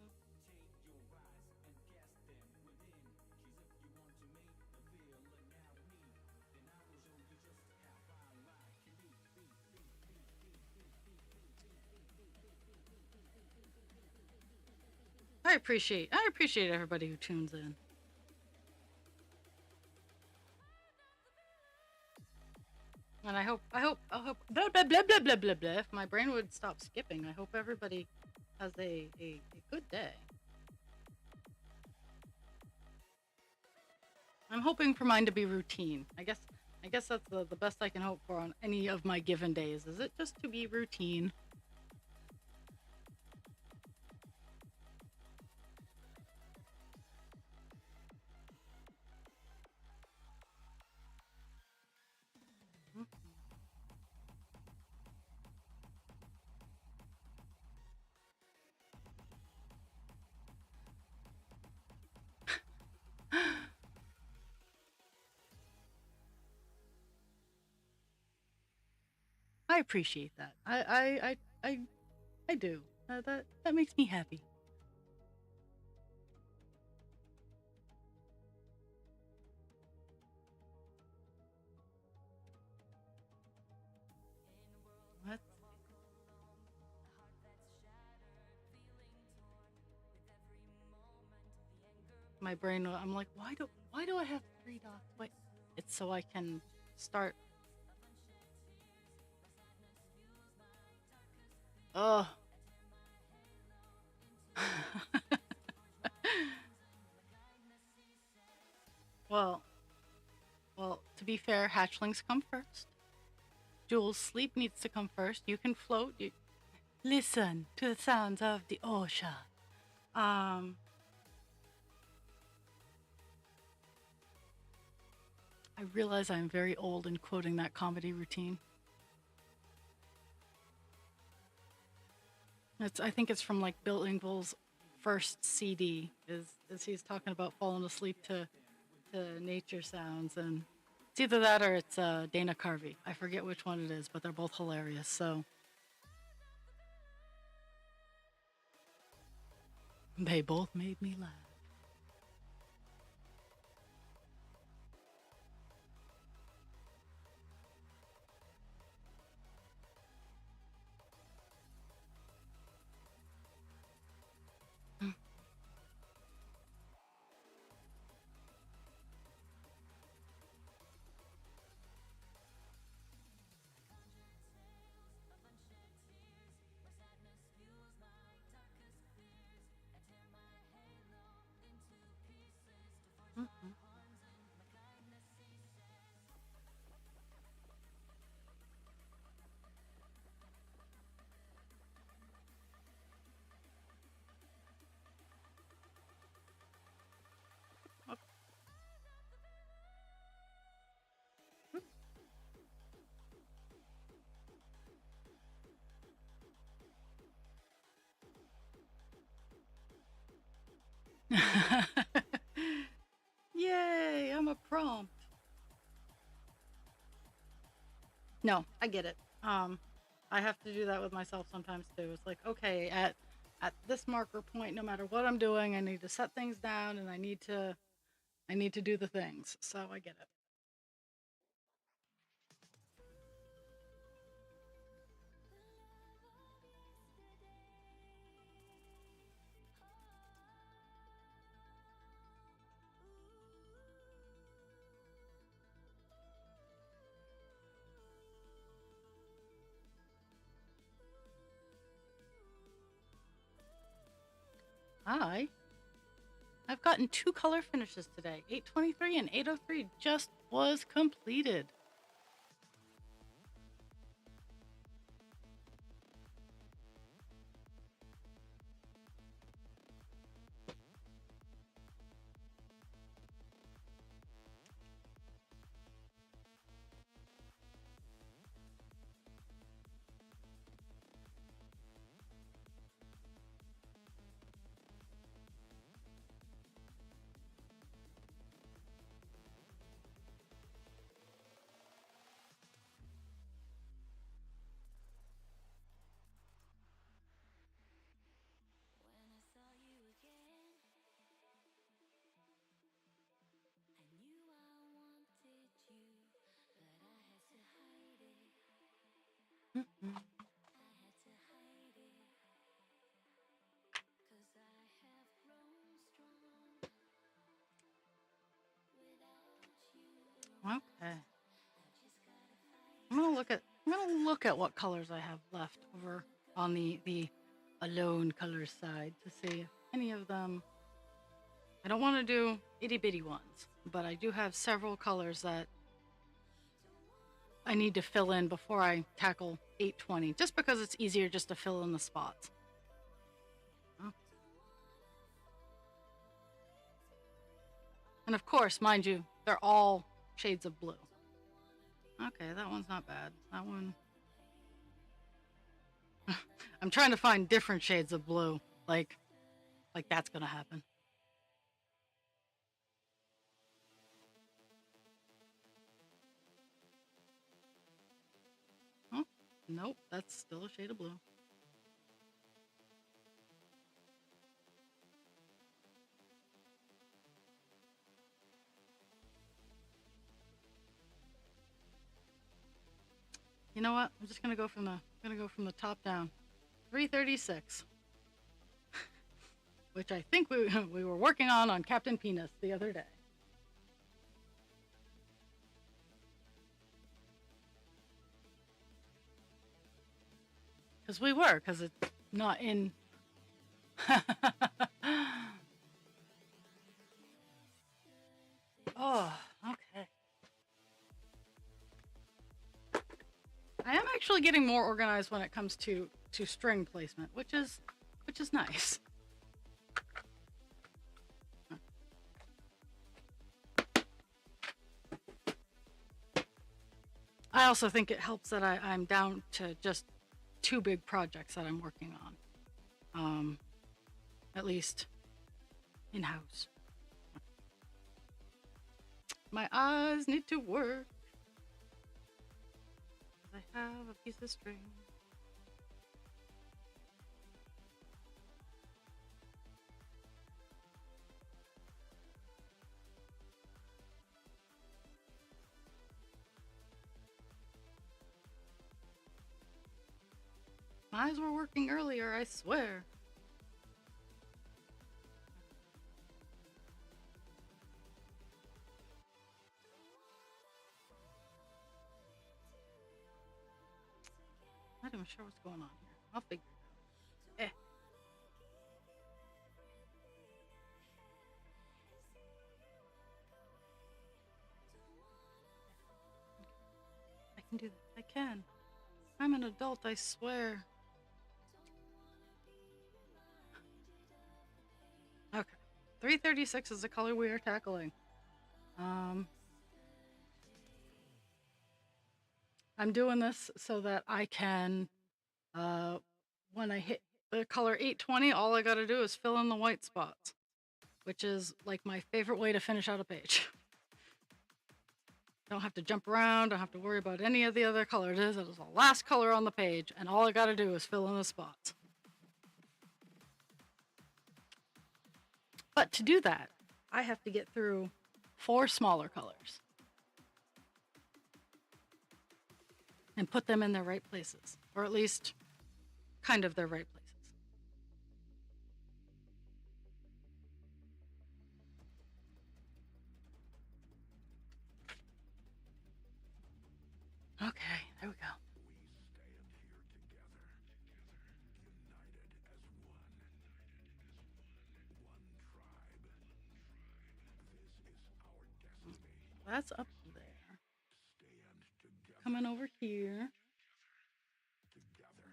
I appreciate everybody who tunes in. And I hope blah blah blah blah blah blah blah. If my brain would stop skipping, I hope everybody has a good day. I'm hoping for mine to be routine. I guess that's the best I can hope for on any of my given days. Is it just to be routine? I appreciate that. I do. That makes me happy. What? My brain. I'm like, why do I have 3 dots? Wait, it's so I can start. Ugh. well, well, to be fair, hatchlings come first. Jules' sleep needs to come first. You can float. You listen to the sounds of the ocean. Um, I realize I'm very old in quoting that comedy routine. I think it's from like Bill Engvall's first CD. Is he's talking about falling asleep to nature sounds, and it's either that or it's Dana Carvey. I forget which one it is, but they're both hilarious. So they both made me laugh. Mhm. Yay! I'm a prompt. No, I get it. I have to do that with myself sometimes too. It's like, okay, at this marker point, no matter what I'm doing, I need to set things down and I need to do the things. So I get it. I've gotten 2 color finishes today. 823 and 803 just was completed. Mhm. Okay. I'm gonna look at what colors I have left over on the alone color side to see if any of them. I don't want to do itty bitty ones, but I do have several colors that I need to fill in before I tackle 820, just because it's easier just to fill in the spots. Oh. And of course, mind you, they're all shades of blue. Okay, that one's not bad. That one. I'm trying to find different shades of blue. Like that's gonna happen. Oh, nope, that's still a shade of blue. You know what? I'm just gonna go from the top down. 336, which I think we we were working on Captain Penis the other day. Because we were, because it's not in. Oh, okay. I am actually getting more organized when it comes to string placement, which is nice. I also think it helps that I'm down to just 2 big projects that I'm working on. At least in-house. My eyes need to work. I have a piece of string. My eyes were working earlier, I swear. Not even sure what's going on here. I'll figure it out. Eh. I can do that. I can. I'm an adult, I swear. Okay. 336 is the color we are tackling. I'm doing this so that I can, when I hit the color 820, all I gotta do is fill in the white spots, which is like my favorite way to finish out a page. Don't have to jump around, don't have to worry about any of the other colors. It is the last color on the page, and all I gotta do is fill in the spots. But to do that, I have to get through 4 smaller colors and put them in their right places, or at least kind of their right places. Okay, there we go. That's up there. Coming over here.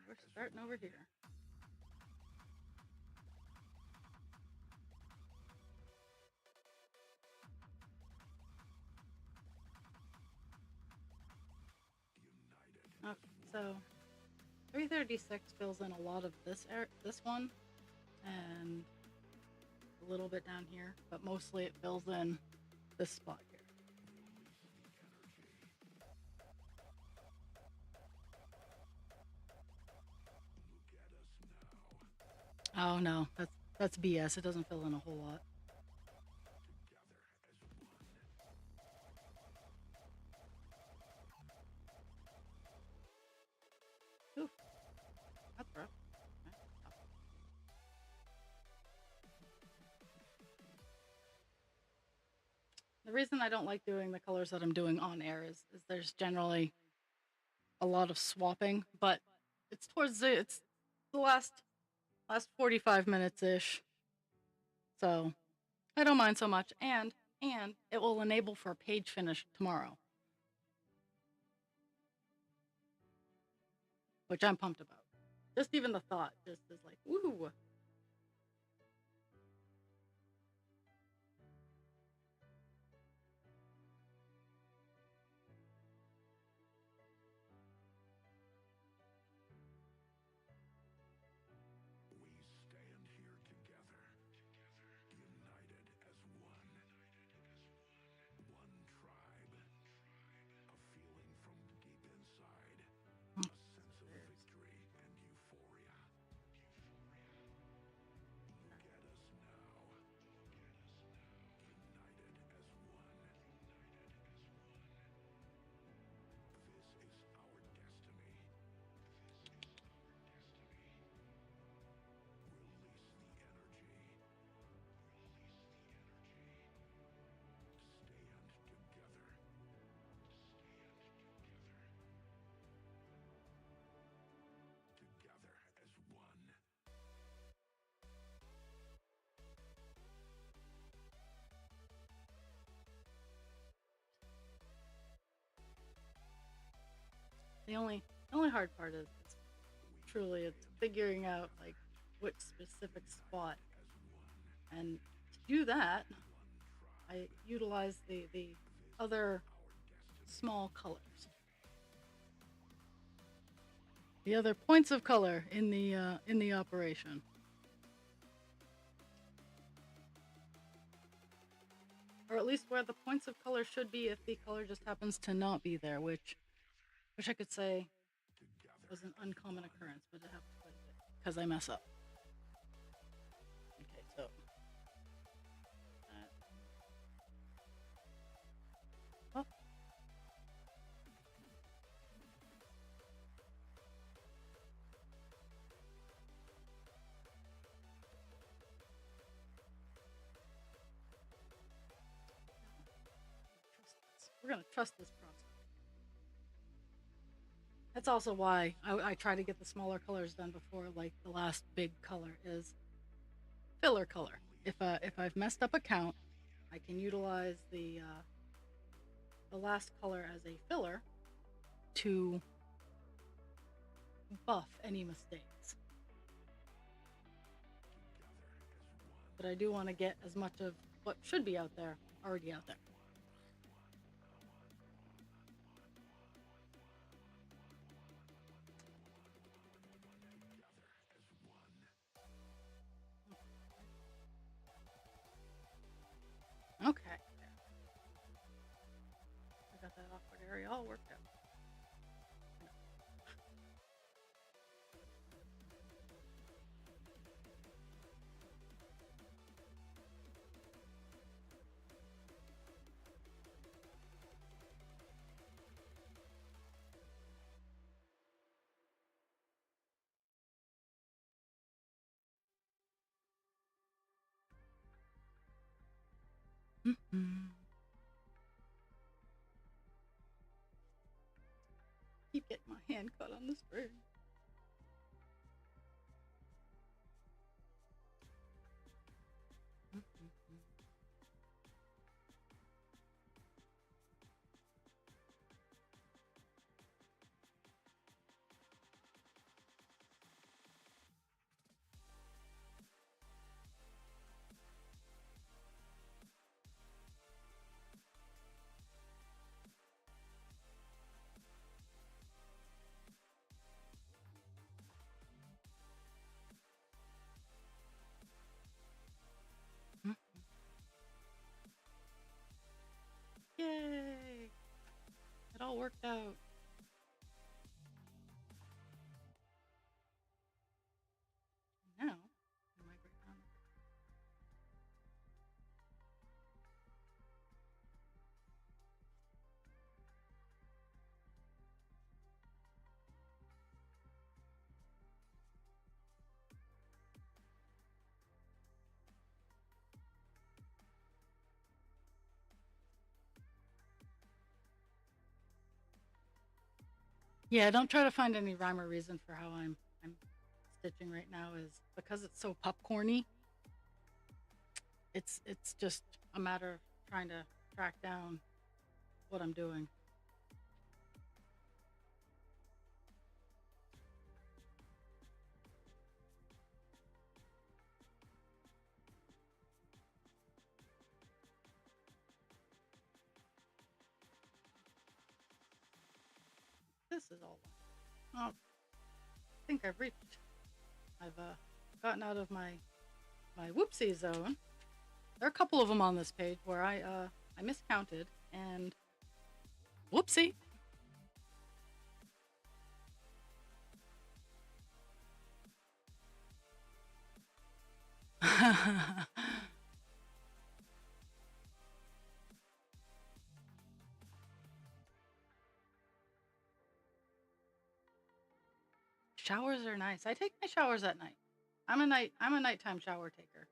We're starting over here. Okay, so 336 fills in a lot of this one, and a little bit down here, but mostly it fills in this spot here. Oh no, that's BS. It doesn't fill in a whole lot. Ooh, that's rough. The reason I don't like doing the colors that I'm doing on air is there's generally a lot of swapping, but it's the last 45 minutes ish. So I don't mind so much, and it will enable for a page finish tomorrow, which I'm pumped about. Just even the thought just is like, woo. The only hard part is it's figuring out like which specific spot, and to do that, I utilize the other small colors, the other points of color in the operation. Or at least where the points of color should be if the color just happens to not be there, which I could say was an uncommon occurrence, but it happens quite a bit because I mess up. Okay, so oh, we're gonna trust this process. That's also why I try to get the smaller colors done before like the last big color is filler color. If I've messed up a count, I can utilize the last color as a filler to buff any mistakes. But I do want to get as much of what should be out there already out there. Okay. I got that awkward area all worked out. Mm-hmm. Keep getting my hand caught on the spring. Mm-hmm. Yay! It all worked out. Now, I migrate down. Yeah, don't try to find any rhyme or reason for how I'm stitching right now. Is because it's so popcorny. It's just a matter of trying to track down what I'm doing. This is all. Oh, I think I've reached. I've gotten out of my whoopsie zone. There are a couple of them on this page where I miscounted and whoopsie. Showers are nice. I take my showers at night. I'm a nighttime shower taker.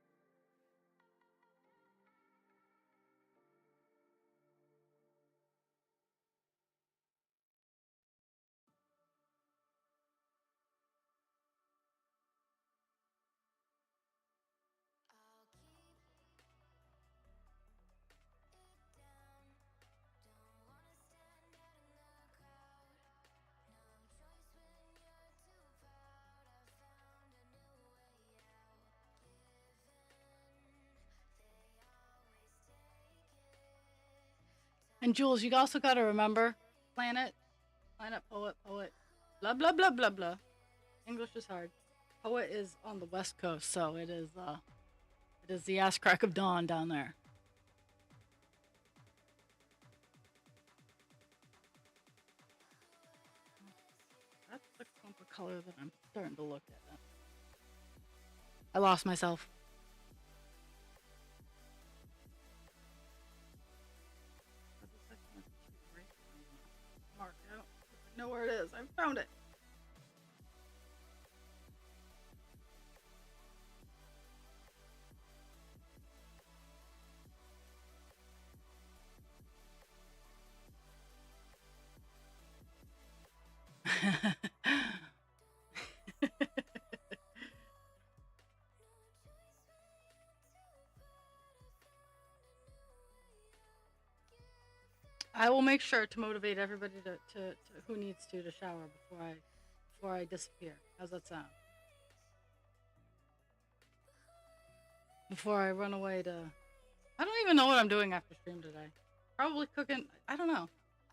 And Jules, you also got to remember, planet, planet, poet, poet, blah blah blah blah blah. English is hard. Poet is on the west coast, so it is the ass crack of dawn down there. That's the clump of color that I'm starting to look at. I lost myself. Mark out. I know where it is. I found it. I will make sure to motivate everybody to who needs to shower before I disappear. How's that sound? Before I run away to I don't even know what I'm doing after stream today. Probably cooking. I don't know.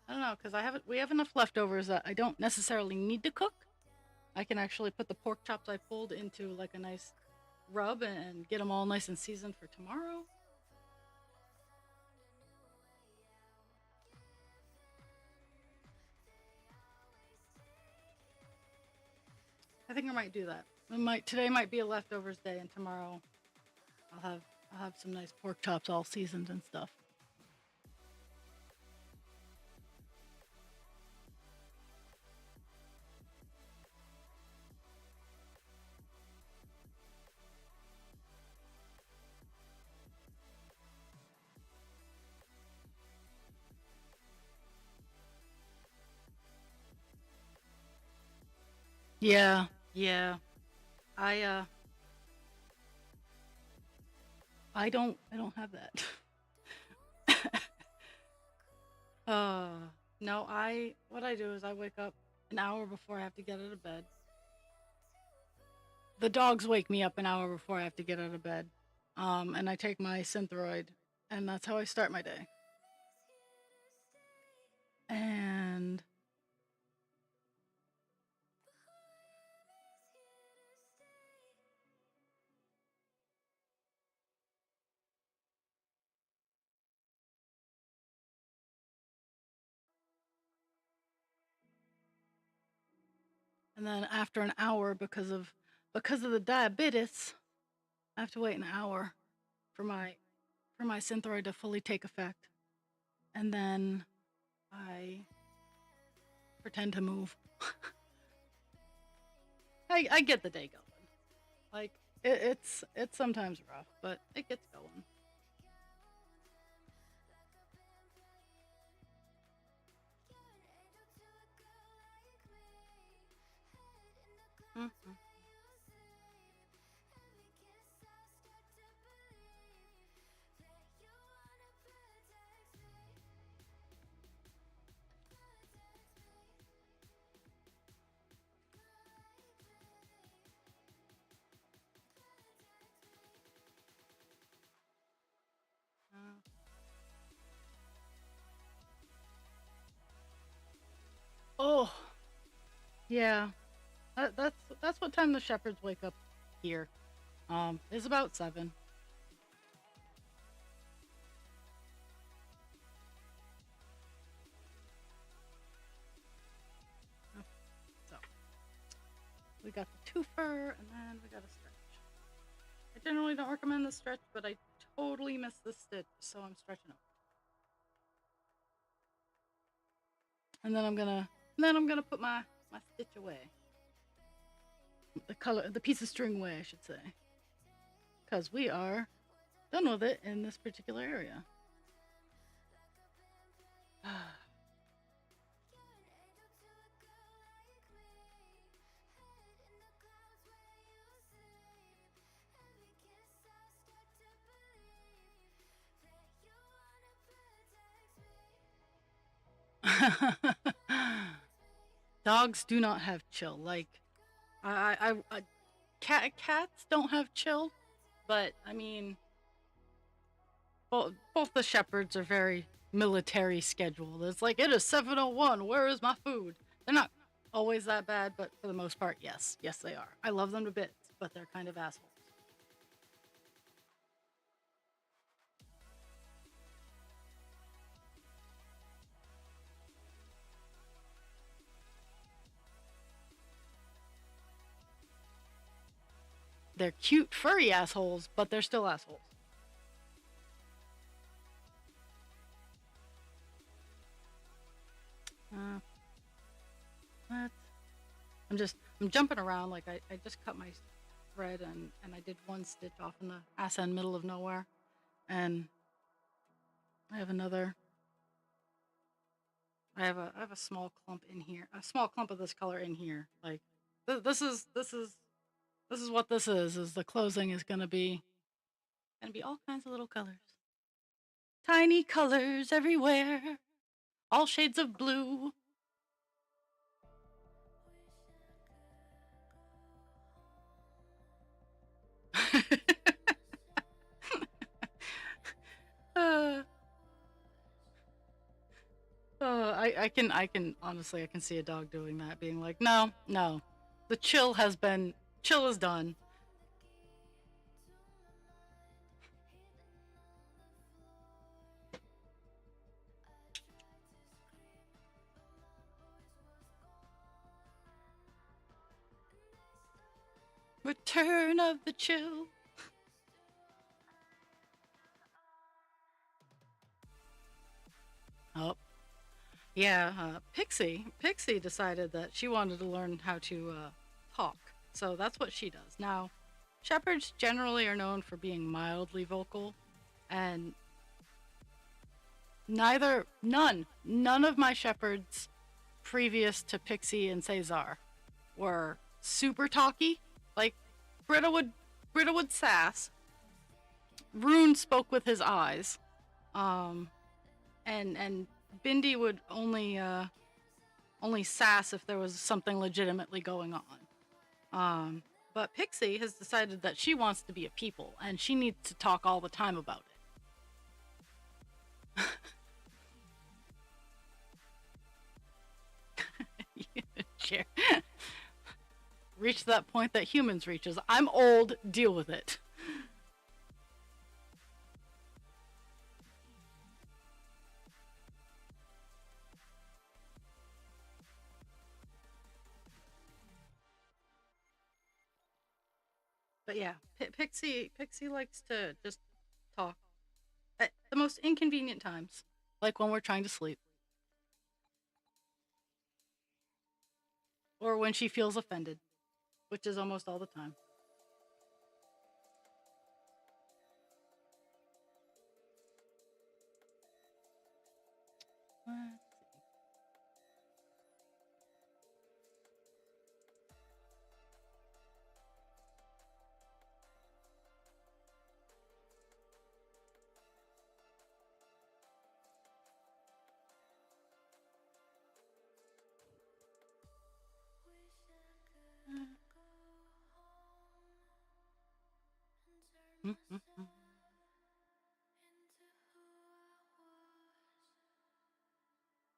I don't know because we have enough leftovers that I don't necessarily need to cook. I can actually put the pork chops I pulled into like a nice rub and get them all nice and seasoned for tomorrow. I think I might do that. Today might be a leftovers day, and tomorrow I'll have some nice pork chops all seasoned and stuff. Yeah, yeah. I uh I don't have that. uh no, I what I do is I wake up an hour before I have to get out of bed. The dogs wake me up an hour before I have to get out of bed. And I take my Synthroid and that's how I start my day. And then after an hour because of the diabetes, I have to wait an hour for my Synthroid to fully take effect. And then I pretend to move. I get the day going. Like it's sometimes rough, but it gets going. Mm-hmm. Oh yeah, that's what time the shepherds wake up here. It's about 7. So we got the twofer, and then we got a stretch. I generally don't recommend the stretch, but I totally missed the stitch, so I'm stretching over. And then I'm gonna put my stitch away. The piece of string away, I should say, because we are done with it in this particular area. Dogs do not have chill. Like cats don't have chill, but I mean, both the shepherds are very military schedule. It's like, it is 7:01. Where is my food? They're not always that bad, but for the most part, yes. Yes, they are. I love them to bits, but they're kind of assholes. They're cute, furry assholes, but they're still assholes. Uh, what? I'm jumping around. Like, I just cut my thread and I did one stitch off in the ass end middle of nowhere. And I have another. I have a small clump in here. A small clump of this color in here. Like, this is what this is. Is the closing is gonna be all kinds of little colors. Tiny colors everywhere. All shades of blue. uh, I can honestly, I can see a dog doing that, being like, no, no, the chill is done. Return of the chill. Oh, yeah. Pixie decided that she wanted to learn how to talk, so that's what she does now. Shepherds generally are known for being mildly vocal, and none of my shepherds previous to Pixie and Cesar were super talky. Like, Britta would sass. Rune spoke with his eyes. Um, and Bindi would only sass if there was something legitimately going on. But Pixie has decided that she wants to be a people and she needs to talk all the time about it. Sure. Reach that point that humans reaches. I'm old, deal with it. But yeah, Pixie likes to just talk at the most inconvenient times, like when we're trying to sleep, or when she feels offended, which is almost all the time.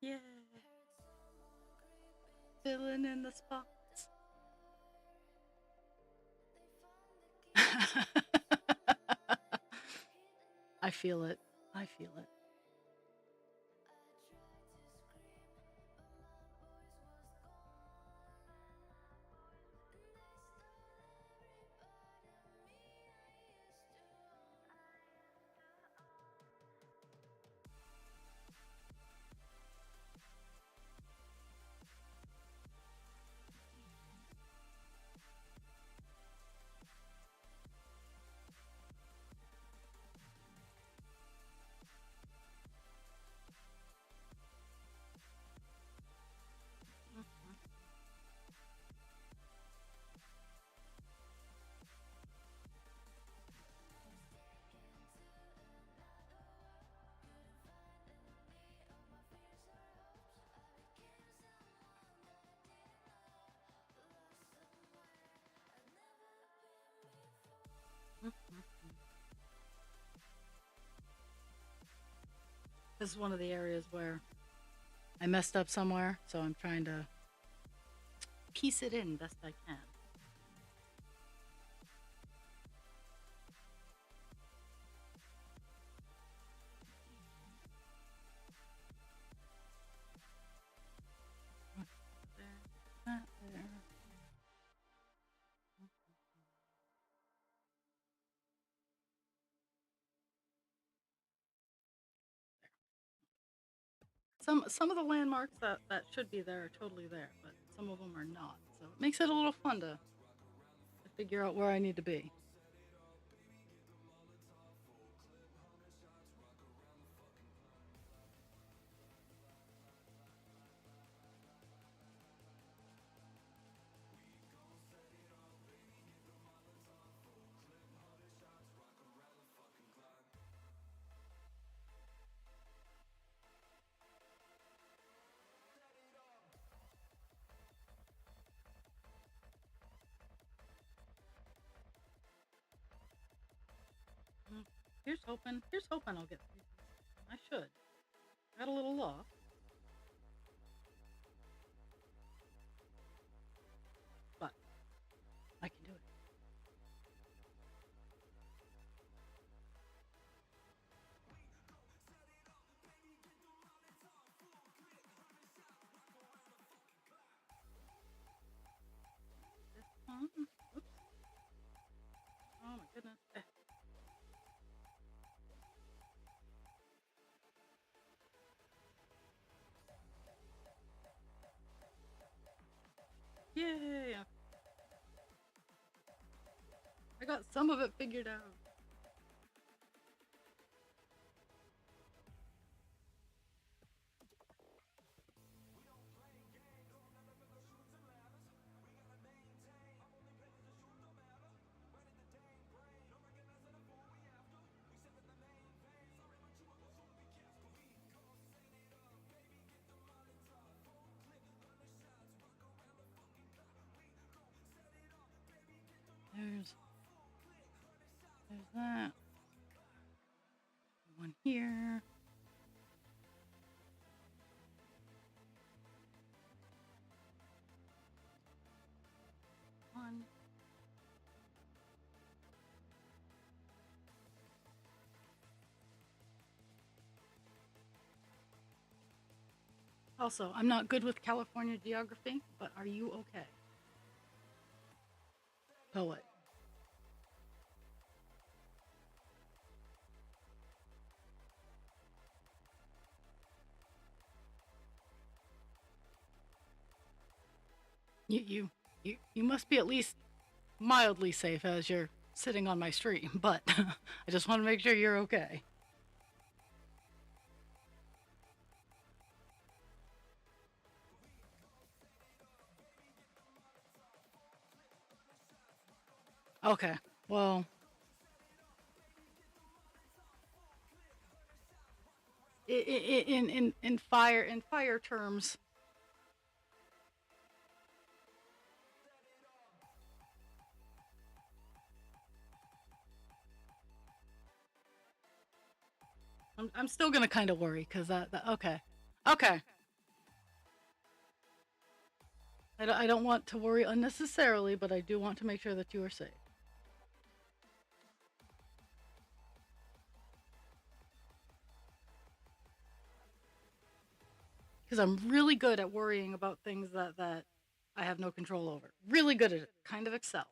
Yeah, filling in the spots. I feel it. I feel it. This is one of the areas where I messed up somewhere, so I'm trying to piece it in best I can. There, that there. Some of the landmarks that should be there are totally there, but some of them are not. So it makes it a little fun to figure out where I need to be. Mm, Here's hoping. Here's hoping I'll get through these. I should. Got a little lost, but I can do it. This one. Oops. Oh my goodness. Yay! I got some of it figured out. There's that. One here. One. Also, I'm not good with California geography, but are you okay? Poet. You must be at least mildly safe as you're sitting on my stream, but I just want to make sure you're okay. Okay. Well, in fire terms, I'm still gonna kind of worry because that okay, okay. I don't want to worry unnecessarily, but I do want to make sure that you are safe. Because I'm really good at worrying about things that I have no control over. Really good at it. Kind of excel.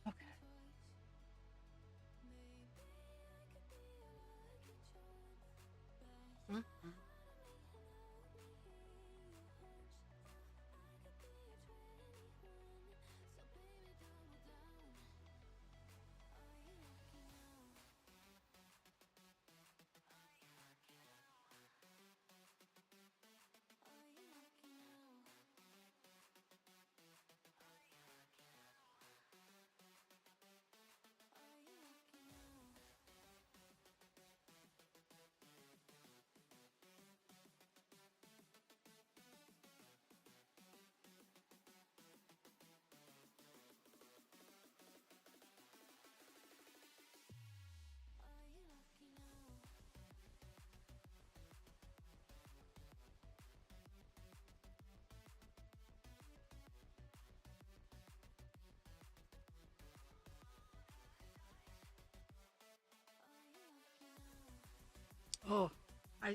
Okay. Mhm.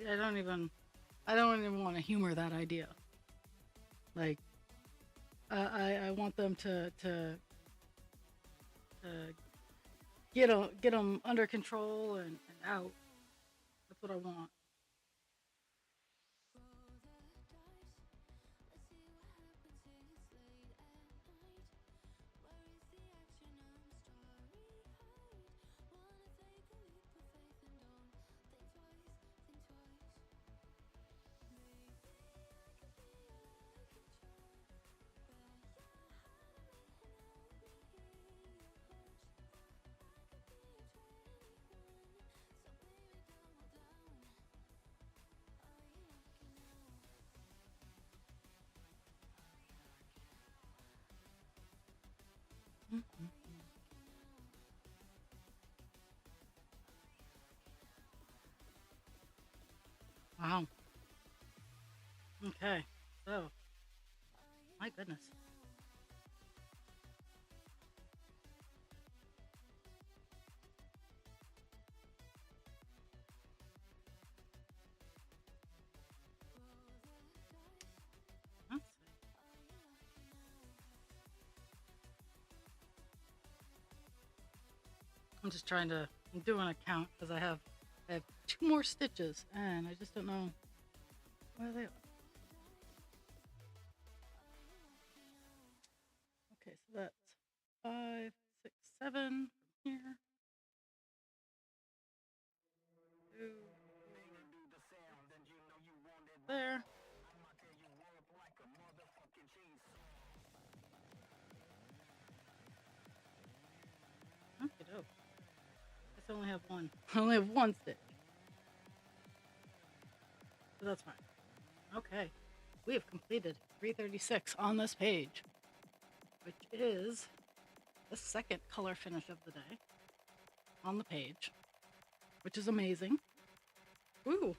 I don't even want to humor that idea. Like I want them to get them under control and out. That's what I want. Mhm. Wow. Okay. So, my goodness. Let's see. I'm just trying to do an account because I have two more stitches and I just don't know where they are. Okay, so that's 5, 6, 7 from here. 2, 4, there. Okay, dope. I guess I only have one. I only have one stitch, so that's fine. Okay, we have completed 336 on this page, which is the second color finish of the day on the page, which is amazing. Ooh.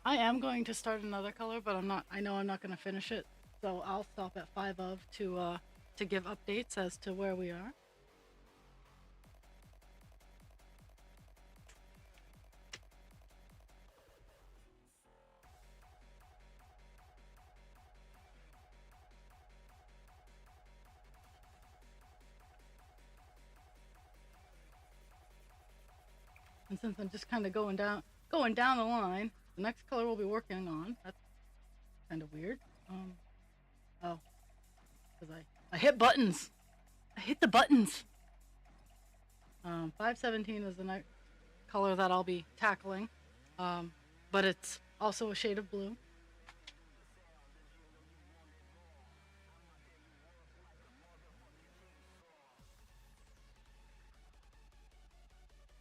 I am going to start another color, but I know I'm not going to finish it, so I'll stop at 5 of to give updates as to where we are. And since I'm just kind of going down the line, the next color we'll be working on, that's kind of weird. Oh, because I hit buttons. I hit the buttons. 517 is the next color that I'll be tackling, but it's also a shade of blue.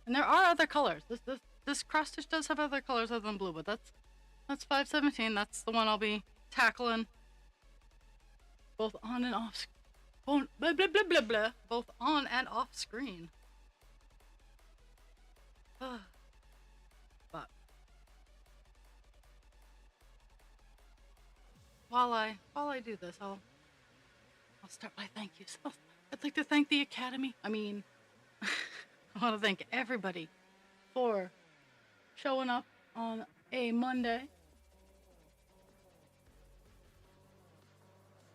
And there are other colors. This cross stitch does have other colors other than blue, but that's 517. That's the one I'll be tackling, both on and off. Blah blah blah blah blah. Both on and off screen. But while I do this, I'll start by thank yous. I'd like to thank the Academy. I mean, I want to thank everybody for showing up on a Monday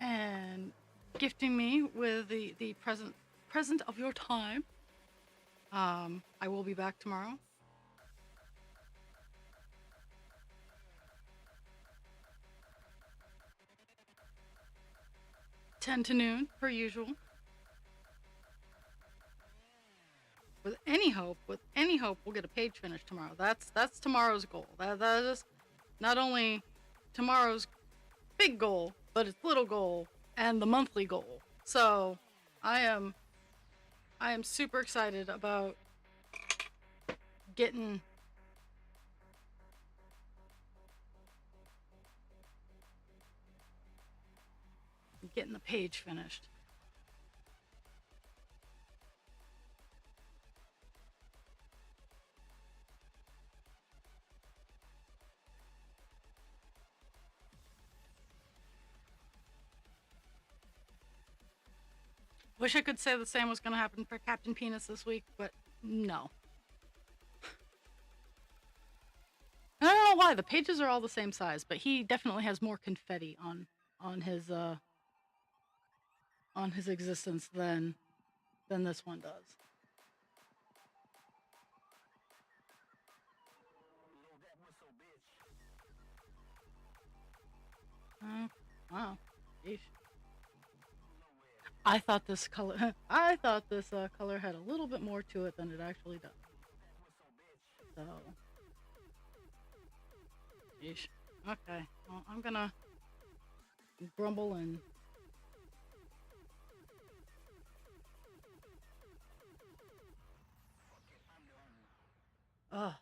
and gifting me with the present of your time. I will be back tomorrow. Ten to noon, per usual. With any hope, we'll get a page finish tomorrow. That's tomorrow's goal. That is not only tomorrow's big goal, but its little goal and the monthly goal. So, I am super excited about getting the page finished. Wish I could say the same was going to happen for Captain Penis this week, but no. And I don't know why. The pages are all the same size, but he definitely has more confetti on his existence than this one does. Wow. Yeesh. I thought this color color had a little bit more to it than it actually does. So, yeesh. Okay. Well, I'm gonna grumble and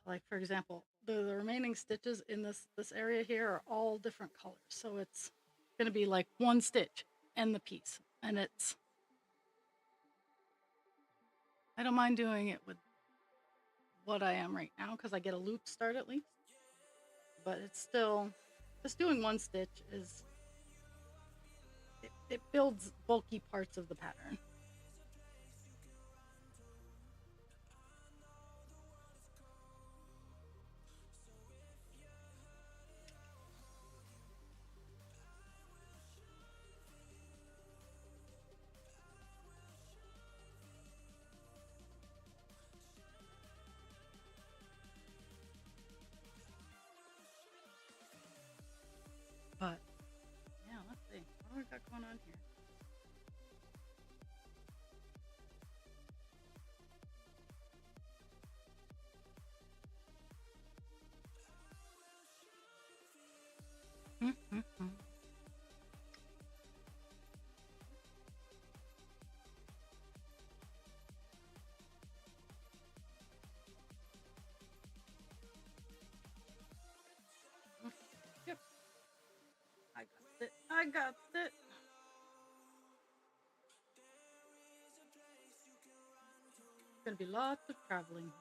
like for example, the remaining stitches in this area here are all different colors. So it's gonna be like one stitch and the piece, and I don't mind doing it with what I am right now because I get a loop start at least. But it's still just doing one stitch is it builds bulky parts of the pattern. But yeah, let's see. What do we got going on here? Mm-hmm. Yep. I got it. I got it. Gonna be lots of traveling here.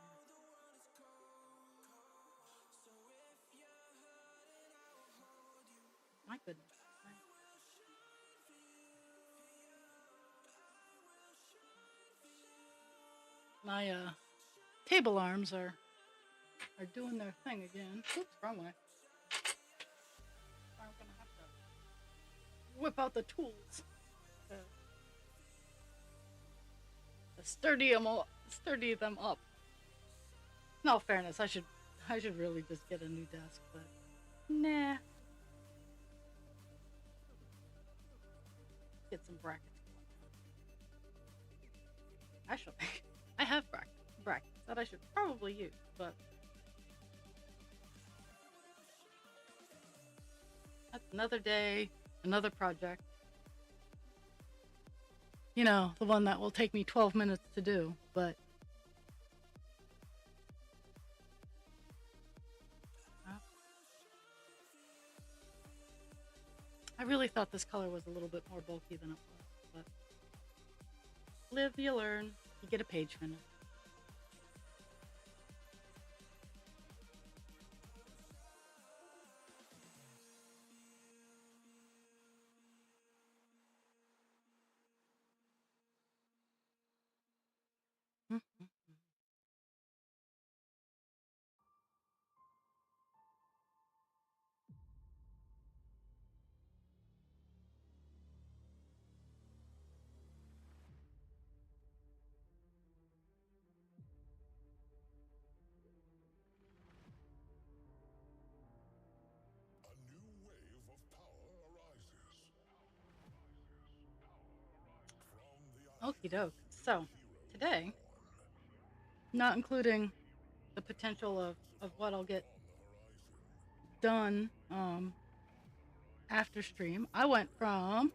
My goodness. My table arms are doing their thing again. Oops, wrong way. I'm gonna have to whip out the tools to, sturdy them up. In all fairness, I should really just get a new desk, but nah. Get some brackets. Actually, I have brackets that I should probably use, but that's another day, another project. You know, the one that will take me 12 minutes to do, but I really thought this color was a little bit more bulky than it was, but live, you learn, you get a page finish. Mm-hmm. A new wave of power arises. From Okie the doke. eyes So, of the today, hero reborn, not including the potential of what I'll get on the horizon, done after stream, I went from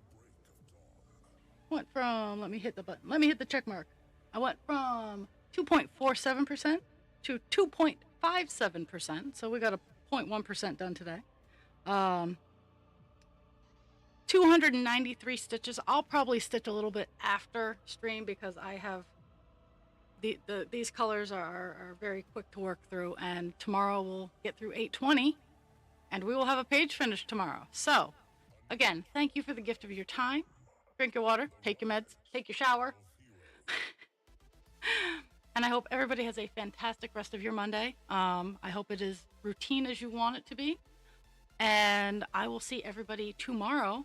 let me hit the button. Let me hit the check mark. I went from 2.47% to 2.57%. So we got a 0.1% done today. 293 stitches. I'll probably stitch a little bit after stream because I have these colors are very quick to work through, and tomorrow we'll get through 820 and we will have a page finished tomorrow. So again, thank you for the gift of your time. drink your water, take your meds, take your shower. And I hope everybody has a fantastic rest of your Monday. I hope it is routine as you want it to be. And I will see everybody tomorrow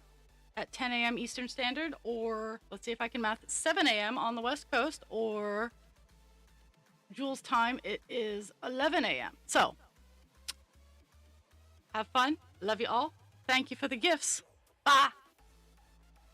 at 10 a.m. Eastern Standard, or let's see if I can math, 7 a.m. on the West Coast, or Jules' time, it is 11 a.m. So, have fun. Love you all. Thank you for the gifts. Bye.